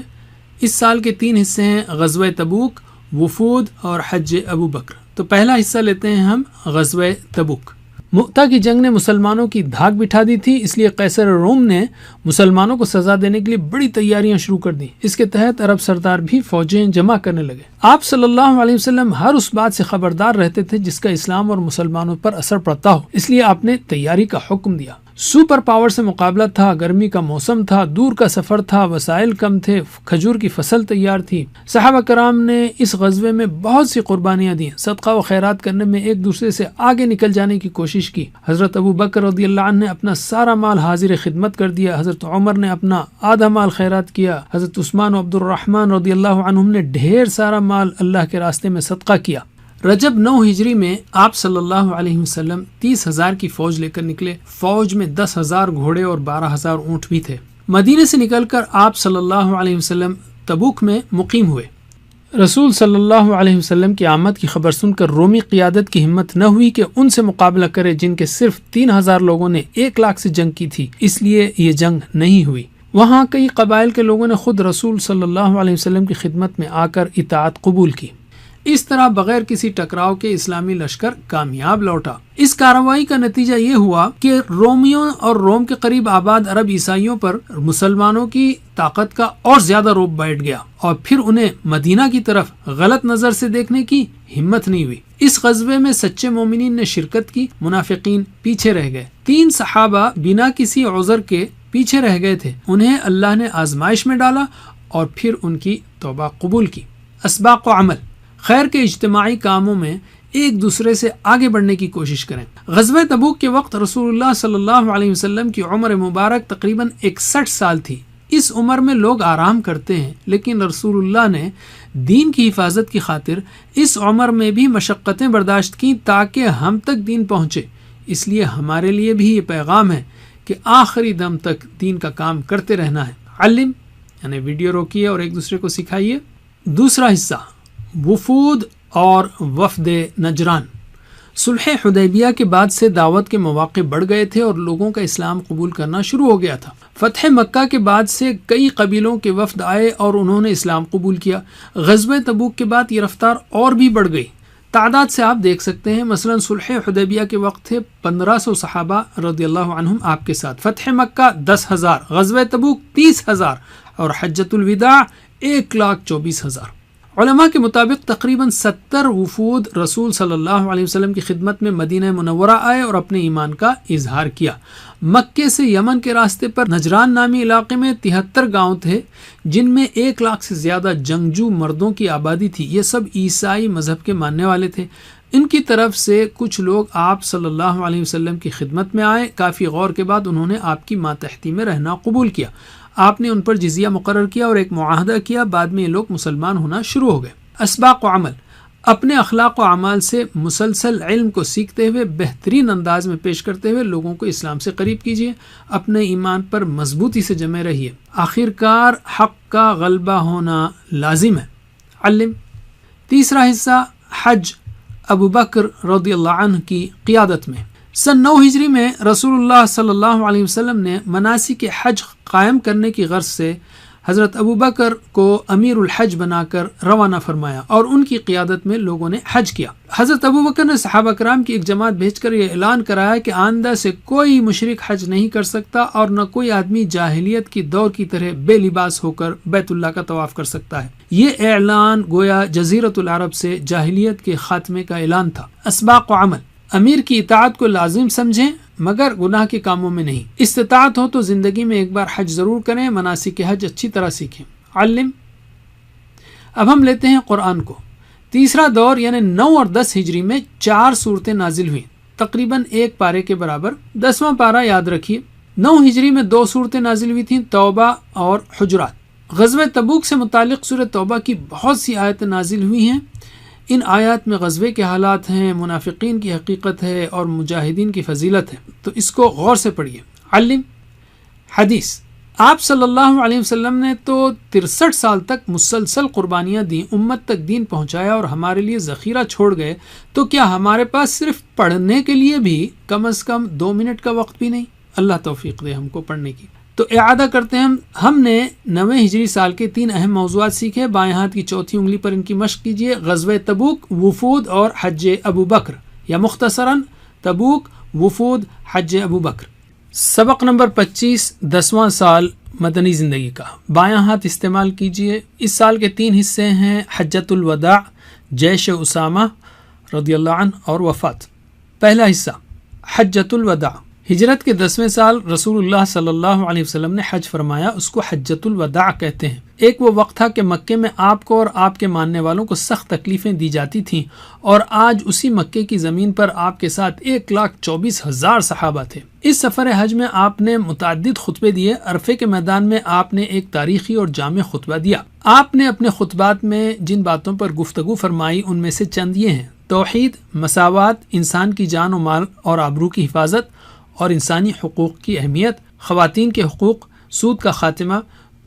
اس سال کے 3 حصے ہیں، غزوہ تبوک، وفود اور حج ابو بکر۔ تو پہلا حصہ لیتے ہیں ہم غزوہ تبوک۔ مؤتہ کی جنگ نے مسلمانوں کی دھاک بٹھا دی تھی، اس لیے قیصر روم نے مسلمانوں کو سزا دینے کے لیے بڑی تیاریاں شروع کر دی۔ اس کے تحت عرب سردار بھی فوجیں جمع کرنے لگے۔ آپ صلی اللہ علیہ وسلم ہر اس بات سے خبردار رہتے تھے جس کا اسلام اور مسلمانوں پر اثر پڑتا ہو، اس لیے آپ نے تیاری کا حکم دیا۔ سپر پاور سے مقابلہ تھا، گرمی کا موسم تھا، دور کا سفر تھا، وسائل کم تھے، کھجور کی فصل تیار تھی۔ صحابہ کرام نے اس غزوے میں بہت سی قربانیاں دیں، صدقہ و خیرات کرنے میں ایک دوسرے سے آگے نکل جانے کی کوشش کی۔ حضرت ابو بکر رضی اللہ عنہ نے اپنا سارا مال حاضر خدمت کر دیا، حضرت عمر نے اپنا آدھا مال خیرات کیا، حضرت عثمان و عبد الرحمن رضی اللہ عنہم نے ڈھیر سارا مال اللہ کے راستے میں صدقہ کیا۔ رجب 9 ہجری میں آپ صلی اللہ علیہ وسلم 30,000 کی فوج لے کر نکلے۔ فوج میں 10,000 گھوڑے اور 12,000 اونٹ بھی تھے۔ مدینے سے نکل کر آپ صلی اللہ علیہ وسلم تبوک میں مقیم ہوئے۔ رسول صلی اللہ علیہ وسلم کی آمد کی خبر سن کر رومی قیادت کی ہمت نہ ہوئی کہ ان سے مقابلہ کرے جن کے صرف 3,000 لوگوں نے 1 لاکھ سے جنگ کی تھی، اس لیے یہ جنگ نہیں ہوئی۔ وہاں کئی قبائل کے لوگوں نے خود رسول صلی اللہ علیہ وسلم کی خدمت میں آ کر اطاعت قبول کی۔ اس طرح بغیر کسی ٹکراؤ کے اسلامی لشکر کامیاب لوٹا۔ اس کارروائی کا نتیجہ یہ ہوا کہ رومیوں اور روم کے قریب آباد عرب عیسائیوں پر مسلمانوں کی طاقت کا اور زیادہ رعب بیٹھ گیا، اور پھر انہیں مدینہ کی طرف غلط نظر سے دیکھنے کی ہمت نہیں ہوئی۔ اس غزوے میں سچے مومنین نے شرکت کی، منافقین پیچھے رہ گئے۔ 3 صحابہ بنا کسی عذر کے پیچھے رہ گئے تھے، انہیں اللہ نے آزمائش میں ڈالا اور پھر ان کی توبہ قبول کی۔ اسباق و عمل۔ خیر کے اجتماعی کاموں میں ایک دوسرے سے آگے بڑھنے کی کوشش کریں۔ غزوہ تبوک کے وقت رسول اللہ صلی اللہ علیہ وسلم کی عمر مبارک تقریباً 61 سال تھی۔ اس عمر میں لوگ آرام کرتے ہیں، لیکن رسول اللہ نے دین کی حفاظت کی خاطر اس عمر میں بھی مشقتیں برداشت کی تاکہ ہم تک دین پہنچے۔ اس لیے ہمارے لیے بھی یہ پیغام ہے کہ آخری دم تک دین کا کام کرتے رہنا ہے۔ علم یعنی ویڈیو روکیے اور ایک دوسرے کو سکھائیے۔ دوسرا حصہ، وفود اور وفد نجران۔ صلح حدیبیہ کے بعد سے دعوت کے مواقع بڑھ گئے تھے اور لوگوں کا اسلام قبول کرنا شروع ہو گیا تھا۔ فتح مکہ کے بعد سے کئی قبیلوں کے وفد آئے اور انہوں نے اسلام قبول کیا۔ غزوہ تبوک کے بعد یہ رفتار اور بھی بڑھ گئی۔ تعداد سے آپ دیکھ سکتے ہیں، مثلا صلح حدیبیہ کے وقت تھے 1500 صحابہ رضی اللہ عنہم آپ کے ساتھ، فتح مکہ 10,000، غزوہ تبوک 30,000 اور حجۃ الوداع 1,24,000۔ علماء کے مطابق تقریباً 70 وفود رسول صلی اللہ علیہ وسلم کی خدمت میں مدینہ منورہ آئے اور اپنے ایمان کا اظہار کیا۔ مکے سے یمن کے راستے پر نجران نامی علاقے میں 73 گاؤں تھے جن میں 1 لاکھ سے زیادہ جنگجو مردوں کی آبادی تھی۔ یہ سب عیسائی مذہب کے ماننے والے تھے۔ ان کی طرف سے کچھ لوگ آپ صلی اللہ علیہ وسلم کی خدمت میں آئے۔ کافی غور کے بعد انہوں نے آپ کی ماتحتی میں رہنا قبول کیا۔ آپ نے ان پر جزیہ مقرر کیا اور ایک معاہدہ کیا۔ بعد میں یہ لوگ مسلمان ہونا شروع ہو گئے۔ اسباق و عمل۔ اپنے اخلاق و اعمال سے مسلسل علم کو سیکھتے ہوئے بہترین انداز میں پیش کرتے ہوئے لوگوں کو اسلام سے قریب کیجیے۔ اپنے ایمان پر مضبوطی سے جمے رہیے۔ آخرکار حق کا غلبہ ہونا لازم ہے۔ علم۔ تیسرا حصہ، حج ابو بکر رضی اللہ عنہ کی قیادت میں۔ سن 9 ہجری میں رسول اللہ صلی اللہ علیہ وسلم نے مناسک حج قائم کرنے کی غرض سے حضرت ابو بکر کو امیر الحج بنا کر روانہ فرمایا اور ان کی قیادت میں لوگوں نے حج کیا۔ حضرت ابو بکر نے صحابہ کرام کی ایک جماعت بھیج کر یہ اعلان کرایا کہ آئندہ سے کوئی مشرک حج نہیں کر سکتا اور نہ کوئی آدمی جاہلیت کی دور کی طرح بے لباس ہو کر بیت اللہ کا طواف کر سکتا ہے۔ یہ اعلان گویا جزیرۃ العرب سے جاہلیت کے خاتمے کا اعلان تھا۔ اسباق و عمل، امیر کی اطاعت کو لازم سمجھیں مگر گناہ کے کاموں میں نہیں۔ استطاعت ہو تو زندگی میں ایک بار حج ضرور کریں، مناسک حج اچھی طرح سیکھیں۔ علم، اب ہم لیتے ہیں قرآن کو۔ تیسرا دور یعنی 9 اور 10 ہجری میں 4 سورتیں نازل ہوئیں، تقریباً ایک پارے کے برابر۔ 10واں پارہ یاد رکھیے۔ 9 ہجری میں 2 سورتیں نازل ہوئی تھیں، توبہ اور حجرات۔ غزوہ تبوک سے متعلق سورۃ توبہ کی بہت سی آیتیں نازل ہوئی ہیں۔ ان آیات میں غزوے کے حالات ہیں، منافقین کی حقیقت ہے اور مجاہدین کی فضیلت ہے، تو اس کو غور سے پڑھیے۔ علم، حدیث، آپ صلی اللہ علیہ وسلم نے تو 63 سال تک مسلسل قربانیاں دیں، امت تک دین پہنچایا اور ہمارے لیے ذخیرہ چھوڑ گئے، تو کیا ہمارے پاس صرف پڑھنے کے لیے بھی کم از کم 2 منٹ کا وقت بھی نہیں؟ اللہ توفیق دے ہم کو پڑھنے کی۔ تو اعادہ کرتے ہیں، ہم نے 9 ہجری سال کے 3 اہم موضوعات سیکھے۔ بائیں ہاتھ کی چوتھی انگلی پر ان کی مشق کیجیے۔ غزوہ تبوک، وفود اور حج ابو بکر، یا مختصراً تبوک، وفود، حج ابو بکر۔ سبق نمبر 25، 10واں سال مدنی زندگی کا۔ بایاں ہاتھ استعمال کیجیے۔ اس سال کے 3 حصے ہیں، حجۃ الوداع، جیش اسامہ رضی اللہ عنہ اور وفات۔ پہلا حصہ حجۃ الوداع۔ ہجرت کے 10ویں سال رسول اللہ صلی اللہ علیہ وسلم نے حج فرمایا، اس کو حجۃ الوداع کہتے ہیں۔ ایک وہ وقت تھا کہ مکے میں آپ کو اور آپ کے ماننے والوں کو سخت تکلیفیں دی جاتی تھیں، اور آج اسی مکے کی زمین پر آپ کے ساتھ 1,24,000 صحابہ تھے۔ اس سفر حج میں آپ نے متعدد خطبے دیے۔ عرفے کے میدان میں آپ نے ایک تاریخی اور جامع خطبہ دیا۔ آپ نے اپنے خطبات میں جن باتوں پر گفتگو فرمائی ان میں سے چند یہ ہیں: توحید، مساوات، انسان کی جان و مال اور آبرو کی حفاظت اور انسانی حقوق کی اہمیت، خواتین کے حقوق، سود کا خاتمہ،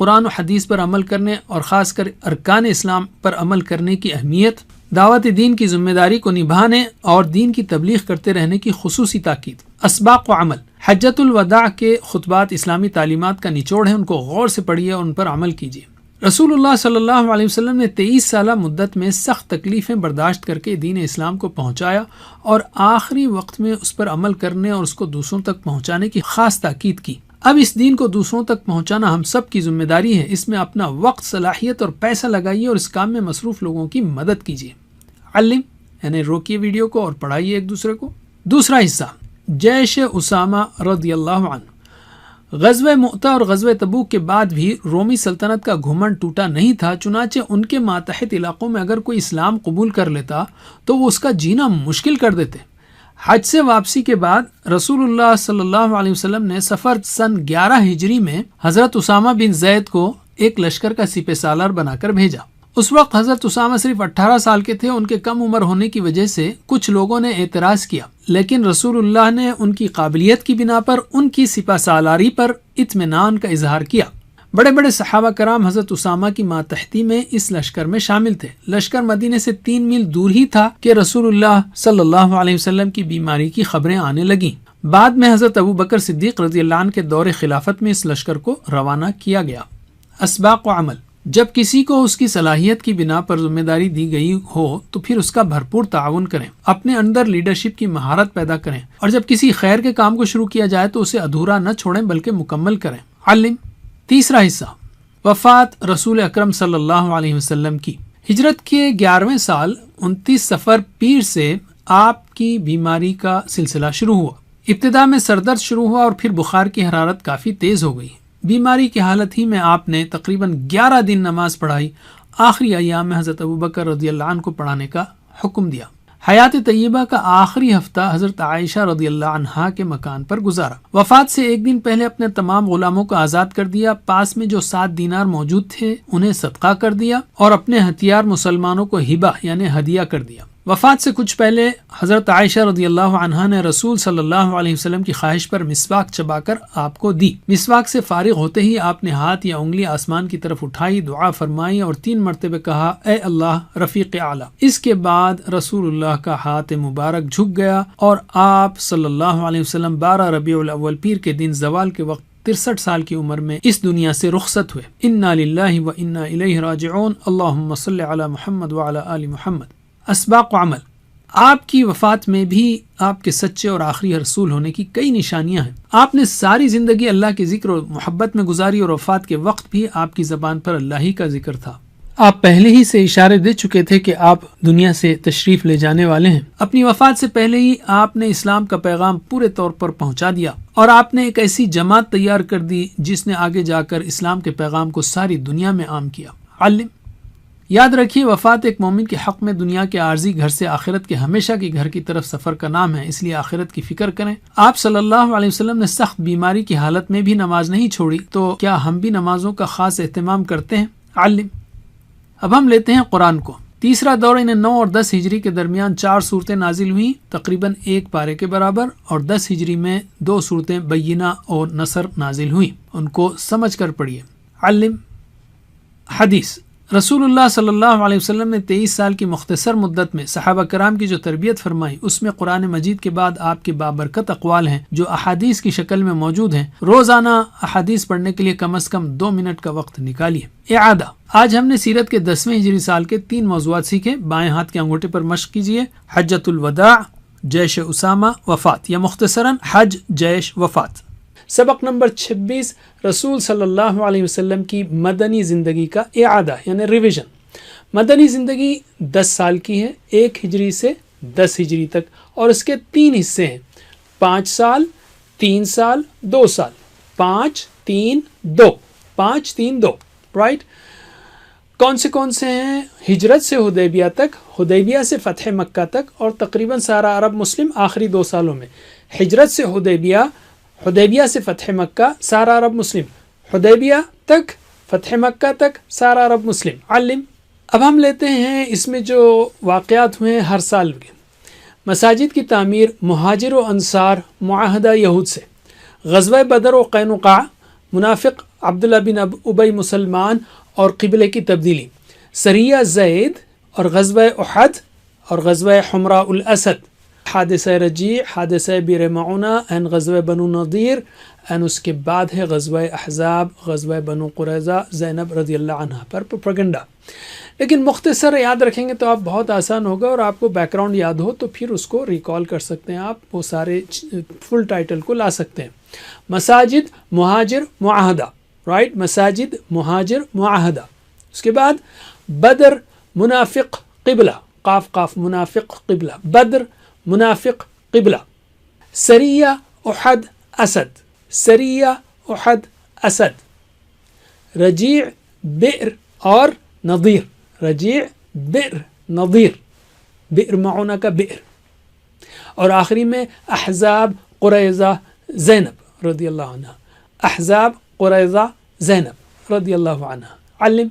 قرآن و حدیث پر عمل کرنے اور خاص کر ارکان اسلام پر عمل کرنے کی اہمیت، دعوت دین کی ذمہ داری کو نبھانے اور دین کی تبلیغ کرتے رہنے کی خصوصی تاکید۔ اسباق و عمل، حجۃ الوداع کے خطبات اسلامی تعلیمات کا نچوڑ ہیں، ان کو غور سے پڑھیے اور ان پر عمل کیجیے۔ رسول اللہ صلی اللہ علیہ وسلم نے 23 سالہ مدت میں سخت تکلیفیں برداشت کر کے دین اسلام کو پہنچایا اور آخری وقت میں اس پر عمل کرنے اور اس کو دوسروں تک پہنچانے کی خاص تاکید کی۔ اب اس دین کو دوسروں تک پہنچانا ہم سب کی ذمہ داری ہے۔ اس میں اپنا وقت، صلاحیت اور پیسہ لگائیے اور اس کام میں مصروف لوگوں کی مدد کیجیے۔ علم، یعنی روکیے ویڈیو کو اور پڑھائیے ایک دوسرے کو۔ دوسرا حصہ جیش اسامہ رضی اللہ عنہ۔ غزوہ مؤتہ اور غزوہ تبوک کے بعد بھی رومی سلطنت کا گھمنڈ ٹوٹا نہیں تھا، چنانچہ ان کے ماتحت علاقوں میں اگر کوئی اسلام قبول کر لیتا تو وہ اس کا جینا مشکل کر دیتے۔ حج سے واپسی کے بعد رسول اللہ صلی اللہ علیہ وسلم نے سفر سن 11 ہجری میں حضرت اسامہ بن زید کو ایک لشکر کا سپہ سالار بنا کر بھیجا۔ اس وقت حضرت اسامہ صرف 18 سال کے تھے۔ ان کے کم عمر ہونے کی وجہ سے کچھ لوگوں نے اعتراض کیا، لیکن رسول اللہ نے ان کی قابلیت کی بنا پر ان کی سپہ سالاری پر اطمینان کا اظہار کیا۔ بڑے بڑے صحابہ کرام حضرت اسامہ کی ماتحتی میں اس لشکر میں شامل تھے۔ لشکر مدینے سے 3 میل دور ہی تھا کہ رسول اللہ صلی اللہ علیہ وسلم کی بیماری کی خبریں آنے لگیں۔ بعد میں حضرت ابو بکر صدیق رضی اللہ عنہ کے دور خلافت میں اس لشکر کو روانہ کیا گیا۔ اسباق و عمل، جب کسی کو اس کی صلاحیت کی بنا پر ذمہ داری دی گئی ہو تو پھر اس کا بھرپور تعاون کریں، اپنے اندر لیڈرشپ کی مہارت پیدا کریں، اور جب کسی خیر کے کام کو شروع کیا جائے تو اسے ادھورا نہ چھوڑیں بلکہ مکمل کریں۔ علم، تیسرا حصہ وفات رسول اکرم صلی اللہ علیہ وسلم کی۔ ہجرت کے 11ویں سال 29 صفر پیر سے آپ کی بیماری کا سلسلہ شروع ہوا۔ ابتدا میں سردرد شروع ہوا اور پھر بخار کی حرارت کافی تیز ہو گئی۔ بیماری کی حالت ہی میں آپ نے تقریباً 11 دن نماز پڑھائی۔ آخری ایام میں حضرت ابو بکر رضی اللہ عنہ کو پڑھانے کا حکم دیا۔ حیات طیبہ کا آخری ہفتہ حضرت عائشہ رضی اللہ عنہا کے مکان پر گزارا۔ وفات سے ایک دن پہلے اپنے تمام غلاموں کو آزاد کر دیا، پاس میں جو 7 دینار موجود تھے انہیں صدقہ کر دیا اور اپنے ہتھیار مسلمانوں کو ہبہ یعنی ہدیہ کر دیا۔ وفات سے کچھ پہلے حضرت عائشہ رضی اللہ عنہا نے رسول صلی اللہ علیہ وسلم کی خواہش پر مسواک چبا کر آپ کو دی۔ مسواک سے فارغ ہوتے ہی آپ نے ہاتھ یا انگلی آسمان کی طرف اٹھائی، دعا فرمائی اور 3 مرتبہ کہا، اے اللہ رفیق اعلیٰ۔ اس کے بعد رسول اللہ کا ہاتھ مبارک جھک گیا اور آپ صلی اللہ علیہ وسلم 12 ربیع الاول پیر کے دن زوال کے وقت 63 سال کی عمر میں اس دنیا سے رخصت ہوئے۔ انا للہ و انا الیہ راجعون، اللہم صل علی محمد وعلی آل محمد۔ اسباق و عمل، آپ کی وفات میں بھی آپ کے سچے اور آخری رسول ہونے کی کئی نشانیاں ہیں۔ آپ نے ساری زندگی اللہ کے ذکر اور محبت میں گزاری اور وفات کے وقت بھی آپ کی زبان پر اللہ ہی کا ذکر تھا۔ آپ پہلے ہی سے اشارے دے چکے تھے کہ آپ دنیا سے تشریف لے جانے والے ہیں۔ اپنی وفات سے پہلے ہی آپ نے اسلام کا پیغام پورے طور پر پہنچا دیا اور آپ نے ایک ایسی جماعت تیار کر دی جس نے آگے جا کر اسلام کے پیغام کو ساری دنیا میں عام کیا۔ علم، یاد رکھیے وفات ایک مومن کے حق میں دنیا کے عارضی گھر سے آخرت کے ہمیشہ کے گھر کی طرف سفر کا نام ہے، اس لیے آخرت کی فکر کریں۔ آپ صلی اللہ علیہ وسلم نے سخت بیماری کی حالت میں بھی نماز نہیں چھوڑی، تو کیا ہم بھی نمازوں کا خاص اہتمام کرتے ہیں؟ علم۔ اب ہم لیتے ہیں قرآن کو۔ تیسرا دور انہیں 9 اور 10 ہجری کے درمیان 4 صورتیں نازل ہوئیں، تقریباً 1 پارے کے برابر، اور 10 ہجری میں 2 صورتیں بینہ اور نصر نازل ہوئیں۔ ان کو سمجھ کر پڑھیے۔ علم۔ حدیث، رسول اللہ صلی اللہ علیہ وسلم نے 23 سال کی مختصر مدت میں صحابہ کرام کی جو تربیت فرمائی، اس میں قرآن مجید کے بعد آپ کے بابرکت اقوال ہیں جو احادیث کی شکل میں موجود ہیں۔ روزانہ احادیث پڑھنے کے لیے کم از کم 2 منٹ کا وقت نکالیے۔ اعادہ، آج ہم نے سیرت کے 10ویں ہجری سال کے 3 موضوعات سیکھے۔ بائیں ہاتھ کے انگوٹھے پر مشق کیجیے۔ حجۃ الوداع، جیش اسامہ، وفات، یا مختصراً حج، جیش، وفات۔ سبق نمبر 26، رسول صلی اللہ علیہ وسلم کی مدنی زندگی کا اعادہ یعنی ریویژن۔ مدنی زندگی 10 سال کی ہے، 1 ہجری سے 10 ہجری تک، اور اس کے 3 حصے ہیں: 5 سال، 3 سال، 2 سال۔ 5 3 2، 5 3 2، رائٹ۔ کون سے ہیں؟ ہجرت سے حدیبیہ تک، حدیبیہ سے فتح مکہ تک، اور تقریباً سارا عرب مسلم آخری 2 سالوں میں۔ ہجرت سے حدیبیہ، حدیبیہ سے فتح مکہ، سارا عرب مسلم، حدیبیہ تک، فتح مکہ تک، سارا عرب مسلم۔ علم۔ اب ہم لیتے ہیں اس میں جو واقعات ہوئے ہیں ہر سال کے۔ مساجد کی تعمیر، مہاجر و انصار، معاہدہ یہود سے، غزوہ بدر و قینقاع، منافق عبداللہ بن ابی مسلمان اور قبلے کی تبدیلی، سریہ زید اور غزوہ احد اور غزوہ حمراء الاسد، حادثہ رجیع، حادثہ بئر معونہ، این غزوہ بنو نضیر، این اس کے بعد ہے غزوہ احزاب، غزوہ بنو قریظہ، زینب رضی اللہ عنہ پر پروپیگنڈا۔ لیکن مختصر یاد رکھیں گے تو آپ بہت آسان ہوگا، اور آپ کو بیک گراؤنڈ یاد ہو تو پھر اس کو ریکال کر سکتے ہیں، آپ وہ سارے فل ٹائٹل کو لا سکتے ہیں۔ مساجد، مہاجر، معاہدہ، رائٹ، مساجد، مہاجر، معاہدہ۔ اس کے بعد بدر، منافق، قبلہ، قاف قاف، منافق، قبلہ، بدر، منافق، قبلہ، سریہ، احد، اسد، سریہ، احد، اسد، رجیع، بئر اور نضیر، رجیع، بئر، نضیر، بئر معونہ کا بئر، اور آخری میں احزاب، قریظہ، زینب رضی اللہ عنہ، احزاب، قریظہ، زینب رضی اللہ عنہ۔ علم۔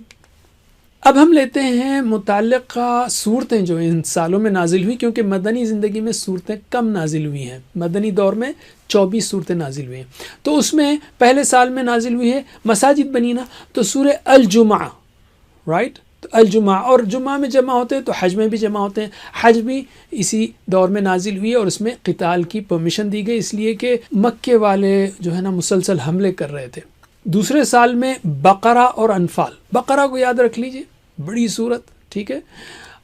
اب ہم لیتے ہیں متعلقہ صورتیں جو ان سالوں میں نازل ہوئی، کیونکہ مدنی زندگی میں صورتیں کم نازل ہوئی ہیں، مدنی دور میں 24 صورتیں نازل ہوئی ہیں، تو اس میں پہلے سال میں نازل ہوئی ہے مساجد بنینا، تو سورہ الجمعہ، رائٹ، تو الجمعہ، اور جمعہ میں جمع ہوتے ہیں تو حج میں بھی جمع ہوتے ہیں، حج بھی اسی دور میں نازل ہوئی اور اس میں قتال کی پرمیشن دی گئی، اس لیے کہ مکے والے جو ہے نا مسلسل حملے کر رہے تھے۔ دوسرے سال میں بقرہ اور انفال، بقرہ کو یاد رکھ لیجئے، بڑی صورت، ٹھیک ہے،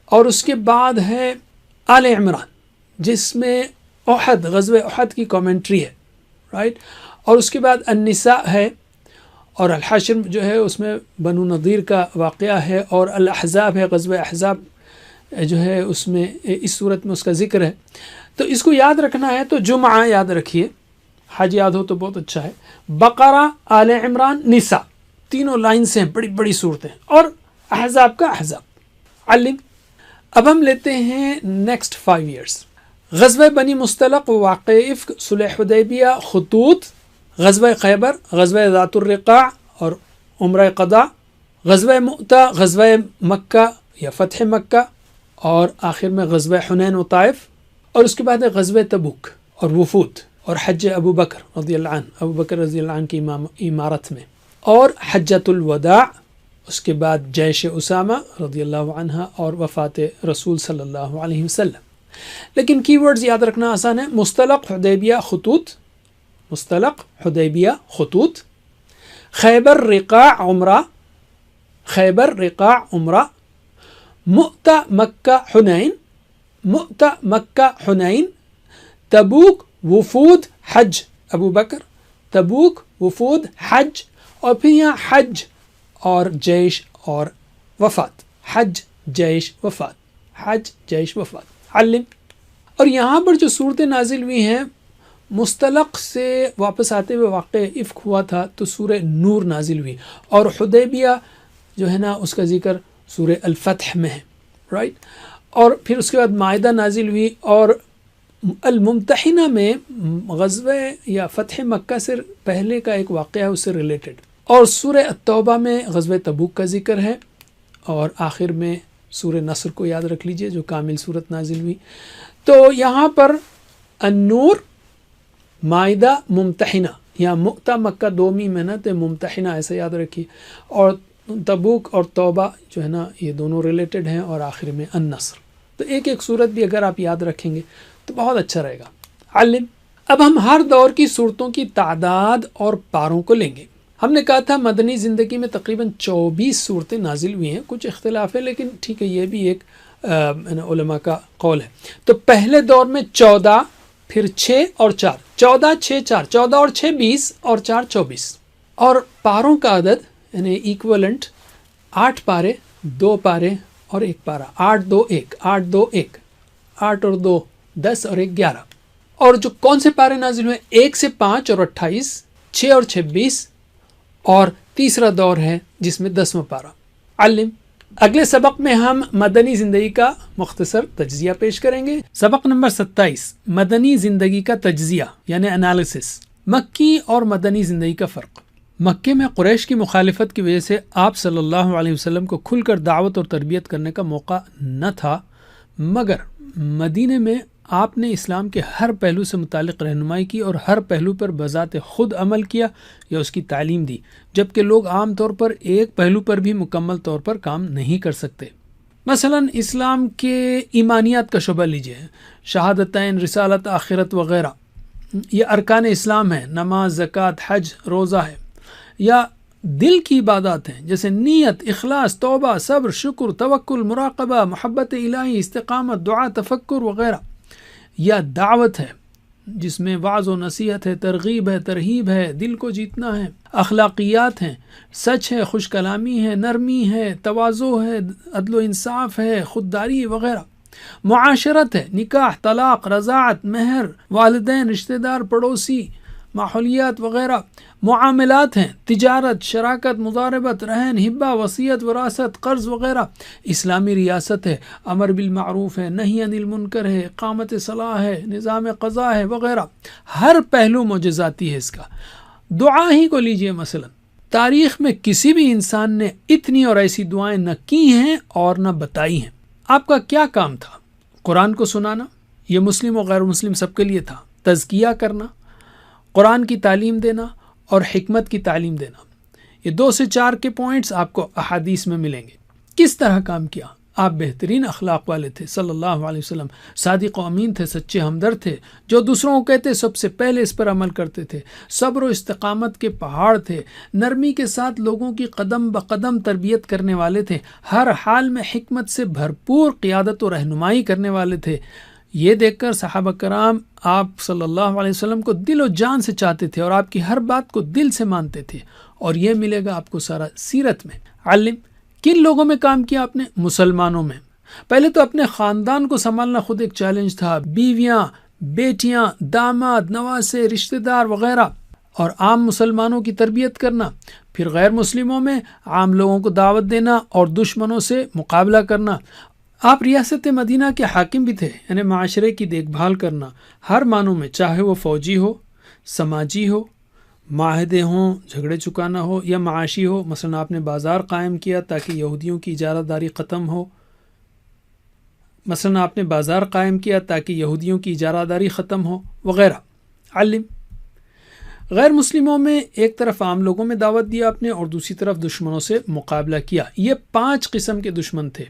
اور اس کے بعد ہے آل عمران جس میں احد، غزوہ احد کی کامنٹری ہے، رائٹ، اور اس کے بعد النساء ہے، اور الحشر جو ہے اس میں بنو نضیر کا واقعہ ہے، اور الاحزاب ہے، غزوہ احزاب جو ہے اس میں اس صورت میں اس کا ذکر ہے۔ تو اس کو یاد رکھنا ہے تو جمعہ یاد رکھیے، حج یاد ہو تو بہت اچھا ہے، بقرہ، آل عمران، نساء، تینوں لائن سے ہیں، بڑی بڑی صورتیں، اور احزاب کا احزاب۔ علم۔ اب ہم لیتے ہیں نیکسٹ 5 ایئرس۔ غزوہ بنی مصطلق و واقع افک، صلح حدیبیہ، خطوط، غزوہ خیبر، غزوہ ذات الرقاع اور عمرہ قضاء، غزوہ مؤتہ، غزوہ مکہ یا فتح مکہ، اور آخر میں غزوہ حنین و طائف، اور اس کے بعد ہے غزوہ تبوک اور وفود، اور حج ابو بکر رضی اللہ عنہ، ابو بکر رضی اللہ عنہ کی امارت میں، اور حجۃ الوداع، اس کے بعد جیش اسامہ رضی اللہ عنہ، اور وفات رسول صلی اللہ علیہ وسلم۔ لیکن کی ورڈز یاد رکھنا آسان ہے، مصطلق، حدیبیہ، خطوط، مستلق حدیبیہ خطوط، خیبر رقاع عمرہ، خیبر رقاع عمرہ، مؤتہ مکہ حنین، مؤتہ مکہ حنین، تبوک وفود حج ابو بکر، تبوک وفود حج، اور پھر یہاں حج اور جیش اور وفات، حج جیش وفات، حج جیش وفات علم۔ اور یہاں پر جو صورتیں نازل ہوئی ہیں، مستلق سے واپس آتے ہوئے واقع افک ہوا تھا تو سورہ نور نازل ہوئی، اور حدیبیہ جو ہے نا اس کا ذکر سورہ الفتح میں ہے، رائٹ۔ اور پھر اس کے بعد مائدہ نازل ہوئی، اور الممتحنہ میں غزوہ یا فتح مکہ سے پہلے کا ایک واقعہ ہے اس سے ریلیٹڈ، اور سورہ التوبہ میں غزوہ تبوک کا ذکر ہے، اور آخر میں سورہ نصر کو یاد رکھ لیجئے جو کامل صورت نازل ہوئی۔ تو یہاں پر النور، مائدہ، ممتحنہ، یا مؤتہ مکہ دو میم ہے نا تو ممتحنہ ایسا یاد رکھیے، اور تبوک اور توبہ جو ہے نا یہ دونوں ریلیٹڈ ہیں، اور آخر میں النصر۔ تو ایک ایک صورت بھی اگر آپ یاد رکھیں گے تو بہت اچھا رہے گا۔ علم۔ اب ہم ہر دور کی صورتوں کی تعداد اور پاروں کو لیں گے۔ ہم نے کہا تھا مدنی زندگی میں تقریباً 24 صورتیں نازل ہوئی ہیں، کچھ اختلاف ہے لیکن ٹھیک ہے، یہ بھی ایک علماء کا قول ہے۔ تو پہلے دور میں 14، پھر 6 اور 4، 14 6 4، 14 اور 6 20، اور 4 24، اور پاروں کا عدد یعنی ایکولنٹ 8 پارے، 2 پارے اور 1 پارا، 8 2 1، 8 2 1، 8 اور 2 10 اور 1 11۔ اور جو کون سے پارے نازل ہوئے؟ 1 سے 5 اور 28، 6 اور 26، اور تیسرا دور ہے جس میں 10واں پارا۔ علم۔ اگلے سبق میں ہم مدنی زندگی کا مختصر تجزیہ پیش کریں گے۔ سبق نمبر 27، مدنی زندگی کا تجزیہ یعنی انالیسس، مکی اور مدنی زندگی کا فرق۔ مکے میں قریش کی مخالفت کی وجہ سے آپ صلی اللہ علیہ وسلم کو کھل کر دعوت اور تربیت کرنے کا موقع نہ تھا، مگر مدینے میں آپ نے اسلام کے ہر پہلو سے متعلق رہنمائی کی اور ہر پہلو پر بذات خود عمل کیا یا اس کی تعلیم دی، جبکہ لوگ عام طور پر ایک پہلو پر بھی مکمل طور پر کام نہیں کر سکتے۔ مثلا اسلام کے ایمانیات کا شعبہ لیجئے، شہادتین، رسالت، آخرت وغیرہ، یہ ارکان اسلام ہیں، نماز، زکوٰۃ، حج، روزہ ہے، یا دل کی عبادات ہیں جیسے نیت، اخلاص، توبہ، صبر، شکر، توکل، مراقبہ، محبت الہی، استقامت، دعا، تفکر وغیرہ، یا دعوت ہے جس میں وعظ و نصیحت ہے، ترغیب ہے، ترہیب ہے، دل کو جیتنا ہے، اخلاقیات ہیں، سچ ہے، خوش کلامی ہے، نرمی ہے، تواضع ہے، عدل و انصاف ہے، خودداری وغیرہ، معاشرت ہے، نکاح، طلاق، رضاعت، مہر، والدین، رشتہ دار، پڑوسی، ماحولیات وغیرہ، معاملات ہیں، تجارت، شراکت، مضاربت، رہن، ہبہ، وصیت، وراثت، قرض وغیرہ، اسلامی ریاست ہے، امر بالمعروف ہے، نہی عن المنکر ہے، اقامت صلاح ہے، نظام قضاء ہے وغیرہ۔ ہر پہلو معجزاتی ہے اس کا۔ دعا ہی کو لیجئے، مثلا تاریخ میں کسی بھی انسان نے اتنی اور ایسی دعائیں نہ کی ہیں اور نہ بتائی ہیں۔ آپ کا کیا کام تھا؟ قرآن کو سنانا، یہ مسلم و غیر مسلم سب کے لیے تھا، تزکیہ کرنا، قرآن کی تعلیم دینا اور حکمت کی تعلیم دینا۔ یہ 2 سے 4 کے پوائنٹس آپ کو احادیث میں ملیں گے۔ کس طرح کام کیا؟ آپ بہترین اخلاق والے تھے صلی اللہ علیہ وسلم، صادق و امین تھے، سچے ہمدرد تھے، جو دوسروں کو کہتے سب سے پہلے اس پر عمل کرتے تھے، صبر و استقامت کے پہاڑ تھے، نرمی کے ساتھ لوگوں کی قدم بقدم تربیت کرنے والے تھے، ہر حال میں حکمت سے بھرپور قیادت و رہنمائی کرنے والے تھے۔ یہ دیکھ کر صحابہ کرام آپ صلی اللہ علیہ وسلم کو دل و جان سے چاہتے تھے اور آپ کی ہر بات کو دل سے مانتے تھے، اور یہ ملے گا آپ کو سارا سیرت میں۔ علم۔ کن لوگوں میں کام کیا آپ نے؟ مسلمانوں میں۔ پہلے تو اپنے خاندان کو سنبھالنا خود ایک چیلنج تھا، بیویاں، بیٹیاں، داماد، نواسے، رشتہ دار وغیرہ، اور عام مسلمانوں کی تربیت کرنا، پھر غیر مسلموں میں عام لوگوں کو دعوت دینا اور دشمنوں سے مقابلہ کرنا۔ آپ ریاست مدینہ کے حاکم بھی تھے، یعنی معاشرے کی دیکھ بھال کرنا ہر معنوں میں، چاہے وہ فوجی ہو، سماجی ہو، معاہدے ہوں، جھگڑے چکانا ہو، یا معاشی ہو۔ مثلا آپ نے بازار قائم کیا تاکہ یہودیوں کی اجارہ داری ختم ہو، وغیرہ۔ علم۔ غیر مسلموں میں ایک طرف عام لوگوں میں دعوت دیا آپ نے اور دوسری طرف دشمنوں سے مقابلہ کیا۔ یہ 5 قسم کے دشمن تھے: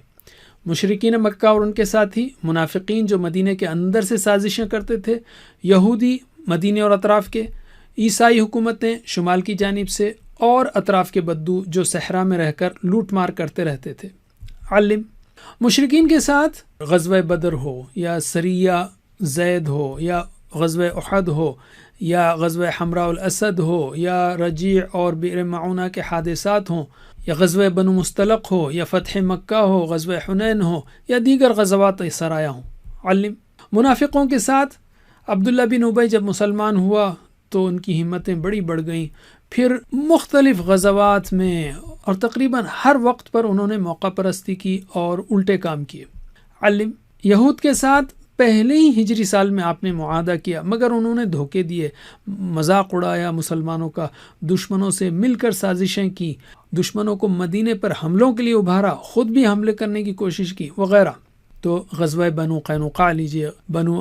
مشرکین مکہ اور ان کے ساتھی، منافقین جو مدینے کے اندر سے سازشیں کرتے تھے، یہودی مدینے اور اطراف کے، عیسائی حکومتیں شمال کی جانب سے اور اطراف کے بدو جو صحرا میں رہ کر لوٹ مار کرتے رہتے تھے۔ علم مشرکین کے ساتھ غزوہ بدر ہو یا سریہ زید ہو یا غزوہ احد ہو یا غزوہ حمراء الاسد ہو یا رجیع اور بئر معونہ کے حادثات ہوں یا غزوہ بنو مستلق ہو یا فتح مکہ ہو، غزوہ حنین ہو یا دیگر غزوات سرایہ ہوں۔ علم منافقوں کے ساتھ عبداللہ بن ابی جب مسلمان ہوا تو ان کی ہمتیں بڑی بڑھ گئیں، پھر مختلف غزوات میں اور تقریباً ہر وقت پر انہوں نے موقع پرستی کی اور الٹے کام کیے۔ علم یہود کے ساتھ پہلے ہی ہجری سال میں آپ نے معاہدہ کیا، مگر انہوں نے دھوکے دیے، مذاق اڑایا مسلمانوں کا، دشمنوں سے مل کر سازشیں کی، دشمنوں کو مدینے پر حملوں کے لیے ابھارا، خود بھی حملے کرنے کی کوشش کی وغیرہ۔ تو غزوہ بنو قینقاع لیجئے،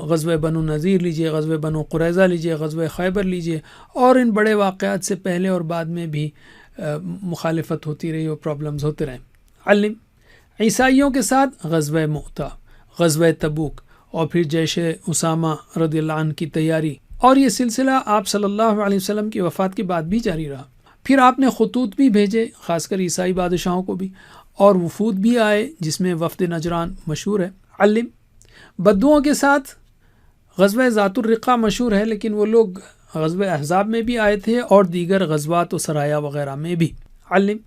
غزوہ بنو نذیر لیجئے، غزوہ بنو قریظہ لیجئے، غزوہ خیبر لیجئے، اور ان بڑے واقعات سے پہلے اور بعد میں بھی مخالفت ہوتی رہی اور پرابلمز ہوتے رہے۔ علم عیسائیوں کے ساتھ غزوہ مؤتہ، غزوہ تبوک اور پھر جیش اسامہ رضی اللہ عنہ کی تیاری، اور یہ سلسلہ آپ صلی اللہ علیہ وسلم کی وفات کے بعد بھی جاری رہا۔ پھر آپ نے خطوط بھی بھیجے، خاص کر عیسائی بادشاہوں کو بھی، اور وفود بھی آئے جس میں وفد نجران مشہور ہے۔ علم بدوؤں کے ساتھ غزوہ ذات الرقاع مشہور ہے، لیکن وہ لوگ غزوہ احزاب میں بھی آئے تھے اور دیگر غزوات و سرایہ وغیرہ میں بھی۔ علم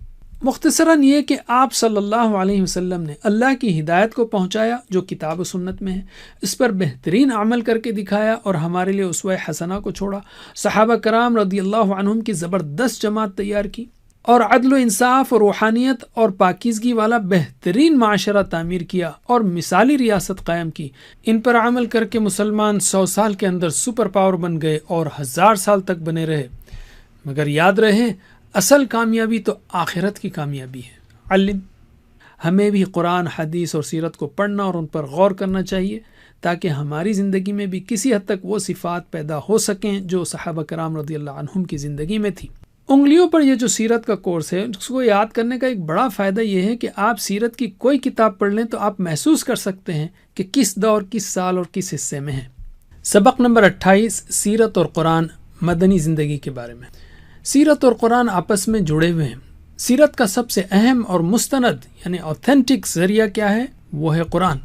مختصراً یہ کہ آپ صلی اللہ علیہ وسلم نے اللہ کی ہدایت کو پہنچایا جو کتاب و سنت میں ہے، اس پر بہترین عمل کر کے دکھایا اور ہمارے لیے اسوہ حسنہ کو چھوڑا، صحابہ کرام رضی اللہ عنہم کی زبردست جماعت تیار کی، اور عدل و انصاف اور روحانیت اور پاکیزگی والا بہترین معاشرہ تعمیر کیا اور مثالی ریاست قائم کی۔ ان پر عمل کر کے مسلمان 100 سال کے اندر سپر پاور بن گئے اور 1000 سال تک بنے رہے۔ مگر یاد رہے، اصل کامیابی تو آخرت کی کامیابی ہے۔ علم ہمیں بھی قرآن، حدیث اور سیرت کو پڑھنا اور ان پر غور کرنا چاہیے تاکہ ہماری زندگی میں بھی کسی حد تک وہ صفات پیدا ہو سکیں جو صحابہ کرام رضی اللہ عنہم کی زندگی میں تھی۔ انگلیوں پر یہ جو سیرت کا کورس ہے، اس کو یاد کرنے کا ایک بڑا فائدہ یہ ہے کہ آپ سیرت کی کوئی کتاب پڑھ لیں تو آپ محسوس کر سکتے ہیں کہ کس دور، کس سال اور کس حصے میں ہے۔ سبق نمبر 28، سیرت اور قرآن مدنی زندگی کے بارے میں۔ سیرت اور قرآن آپس میں جڑے ہوئے ہیں۔ سیرت کا سب سے اہم اور مستند یعنی اوتھینٹک ذریعہ کیا ہے؟ وہ ہے قرآن۔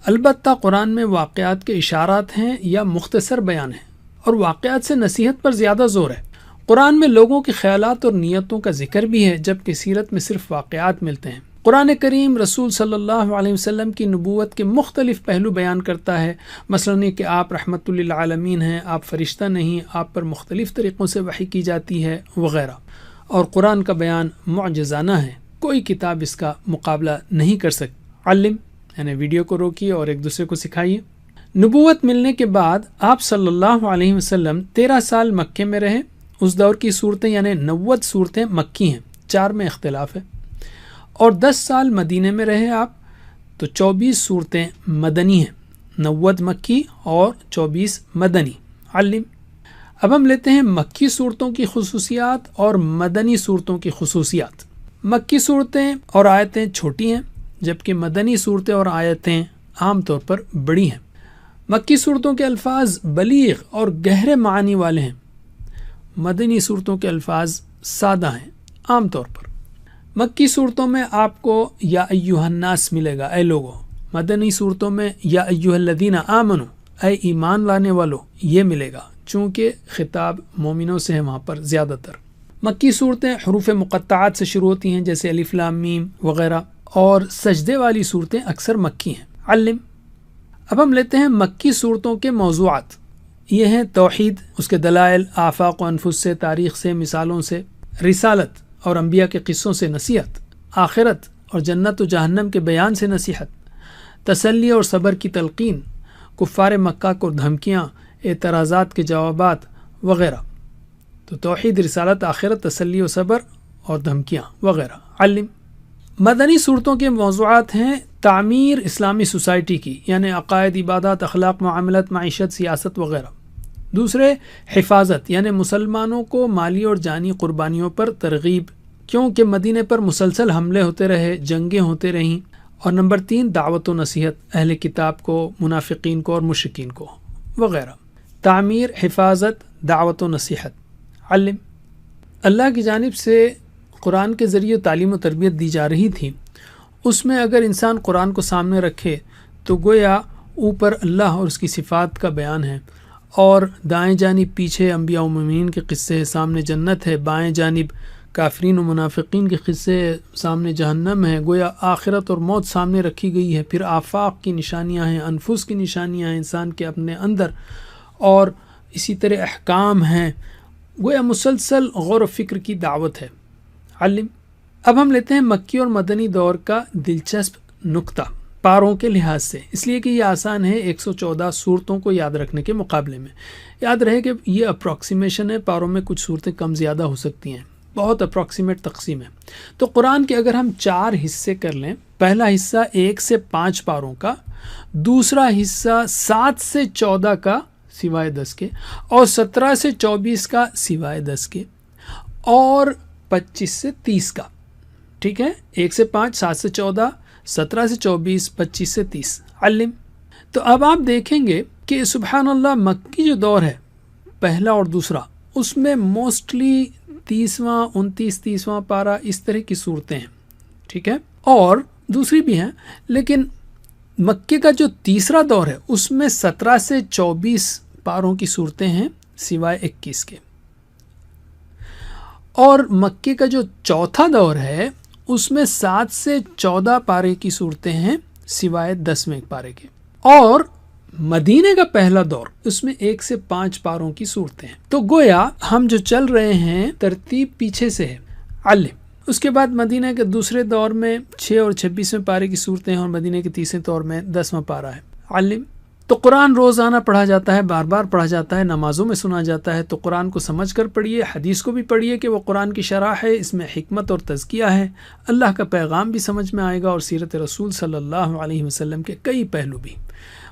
البتہ قرآن میں واقعات کے اشارات ہیں یا مختصر بیان ہیں، اور واقعات سے نصیحت پر زیادہ زور ہے۔ قرآن میں لوگوں کے خیالات اور نیتوں کا ذکر بھی ہے، جبکہ سیرت میں صرف واقعات ملتے ہیں۔ قرآن کریم رسول صلی اللہ علیہ وسلم کی نبوت کے مختلف پہلو بیان کرتا ہے، مثلاً کہ آپ رحمت للعالمین ہیں، آپ فرشتہ نہیں، آپ پر مختلف طریقوں سے وحی کی جاتی ہے وغیرہ، اور قرآن کا بیان معجزانہ ہے، کوئی کتاب اس کا مقابلہ نہیں کر سکتی۔ علم یعنی ویڈیو کو روکیے اور ایک دوسرے کو سکھائیے۔ نبوت ملنے کے بعد آپ صلی اللہ علیہ وسلم 13 سال مکے میں رہے۔ اس دور کی صورتیں یعنی 90 صورتیں مکی ہیں، 4 میں اختلاف ہے، اور 10 سال مدینے میں رہے آپ، تو 24 صورتیں مدنی ہیں، 90 مکی اور 24 مدنی۔ علم اب ہم لیتے ہیں مکی صورتوں کی خصوصیات اور مدنی صورتوں کی خصوصیات۔ مکی صورتیں اور آیتیں چھوٹی ہیں، جبکہ مدنی صورتیں اور آیتیں عام طور پر بڑی ہیں۔ مکی صورتوں کے الفاظ بلیغ اور گہرے معنی والے ہیں، مدنی صورتوں کے الفاظ سادہ ہیں عام طور پر۔ مکی صورتوں میں آپ کو یا ایھا الناس ملے گا، اے لوگو۔ مدنی صورتوں میں یا ایھا الذین آمنو، اے ایمان لانے والو، یہ ملے گا، چونکہ خطاب مومنوں سے ہے وہاں پر زیادہ تر۔ مکی صورتیں حروف مقطعات سے شروع ہوتی ہیں، جیسے الف لام میم وغیرہ، اور سجدے والی صورتیں اکثر مکی ہیں۔ علم اب ہم لیتے ہیں مکی صورتوں کے موضوعات۔ یہ ہیں توحید، اس کے دلائل، آفاق و انفس سے، تاریخ سے، مثالوں سے، رسالت اور انبیاء کے قصوں سے نصیحت، آخرت اور جنت و جہنم کے بیان سے نصیحت، تسلی اور صبر کی تلقین، کفار مکہ کو دھمکیاں، اعتراضات کے جوابات وغیرہ۔ تو توحید، رسالت، آخرت، تسلی و صبر اور دھمکیاں وغیرہ۔ علم مدنی صورتوں کے موضوعات ہیں تعمیر اسلامی سوسائٹی کی، یعنی عقائد، عبادات، اخلاق، معاملات، معیشت، سیاست وغیرہ۔ دوسرے حفاظت، یعنی مسلمانوں کو مالی اور جانی قربانیوں پر ترغیب، کیونکہ مدینے پر مسلسل حملے ہوتے رہے، جنگیں ہوتے رہیں۔ اور نمبر 3 دعوت و نصیحت، اہل کتاب کو، منافقین کو اور مشرکین کو وغیرہ۔ تعمیر، حفاظت، دعوت و نصیحت۔ علم۔ اللہ کی جانب سے قرآن کے ذریعے تعلیم و تربیت دی جا رہی تھی، اس میں اگر انسان قرآن کو سامنے رکھے تو گویا اوپر اللہ اور اس کی صفات کا بیان ہے، اور دائیں جانب پیچھے انبیاء و مومنین کے قصے ہے، سامنے جنت ہے، بائیں جانب کافرین و منافقین کے قصے ہے، سامنے جہنم ہے، گویا آخرت اور موت سامنے رکھی گئی ہے، پھر آفاق کی نشانیاں ہیں، انفس کی نشانیاں ہیں انسان کے اپنے اندر، اور اسی طرح احکام ہیں، گویا مسلسل غور و فکر کی دعوت ہے۔ علم۔ اب ہم لیتے ہیں مکی اور مدنی دور کا دلچسپ نکتہ پاروں کے لحاظ سے، اس لیے کہ یہ آسان ہے 114 صورتوں کو یاد رکھنے کے مقابلے میں۔ یاد رہے کہ یہ اپروکسیمیشن ہے، پاروں میں کچھ صورتیں کم زیادہ ہو سکتی ہیں، بہت اپروکسیمیٹ تقسیم ہے۔ تو قرآن کے اگر ہم 4 حصے کر لیں، پہلا حصہ 1 سے 5 پاروں کا، دوسرا حصہ 7 سے 14 کا سوائے 10 کے، اور 17 سے 24 کا سوائے 10 کے، اور 25 سے 30 کا، ٹھیک ہے، 1 سے 5، 7 سے 14، 17 سے 24، 25 سے 30۔ علم۔ تو اب آپ دیکھیں گے کہ سبحان اللہ مکی جو دور ہے پہلا اور دوسرا، اس میں موسٹلی 30واں 29 پارہ اس طرح کی صورتیں ہیں، ٹھیک ہے، اور دوسری بھی ہیں، لیکن مکے کا جو تیسرا دور ہے اس میں 17 سے 24 پاروں کی صورتیں ہیں سوائے 21 کے، اور مکے کا جو چوتھا دور ہے اس میں 7 سے 14 پارے کی صورتیں ہیں سوائے 10ویں پارے کے، اور مدینے کا پہلا دور اس میں 1 سے 5 پاروں کی صورتیں ہیں۔ تو گویا ہم جو چل رہے ہیں ترتیب پیچھے سے ہے۔ علم۔ اس کے بعد مدینہ کے دوسرے دور میں 6 اور 26ویں پارے کی صورتیں ہیں، اور مدینہ کے تیسرے دور میں 10واں پارہ ہے۔ علم۔ تو قرآن روزانہ پڑھا جاتا ہے، بار بار پڑھا جاتا ہے، نمازوں میں سنا جاتا ہے، تو قرآن کو سمجھ کر پڑھیے، حدیث کو بھی پڑھیے کہ وہ قرآن کی شرح ہے، اس میں حکمت اور تزکیہ ہے، اللہ کا پیغام بھی سمجھ میں آئے گا، اور سیرت رسول صلی اللہ علیہ وسلم کے کئی پہلو بھی۔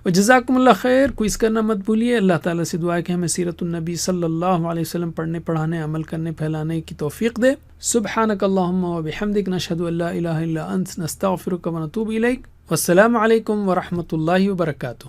وجزاکم اللہ خیر۔ کوئز کرنا مت بھولیے۔ اللہ تعالیٰ سے دعا ہے کہ ہمیں سیرت النبی صلی اللہ علیہ وسلم پڑھنے، پڑھانے، عمل کرنے، پھیلانے کی توفیق دے۔ سبحانک اللہم و بحمدک، نشہد ان لا الہ الا انت، نستغفرک و نتوب الیک۔ والسلام علیکم ورحمۃ اللہ وبرکاتہ۔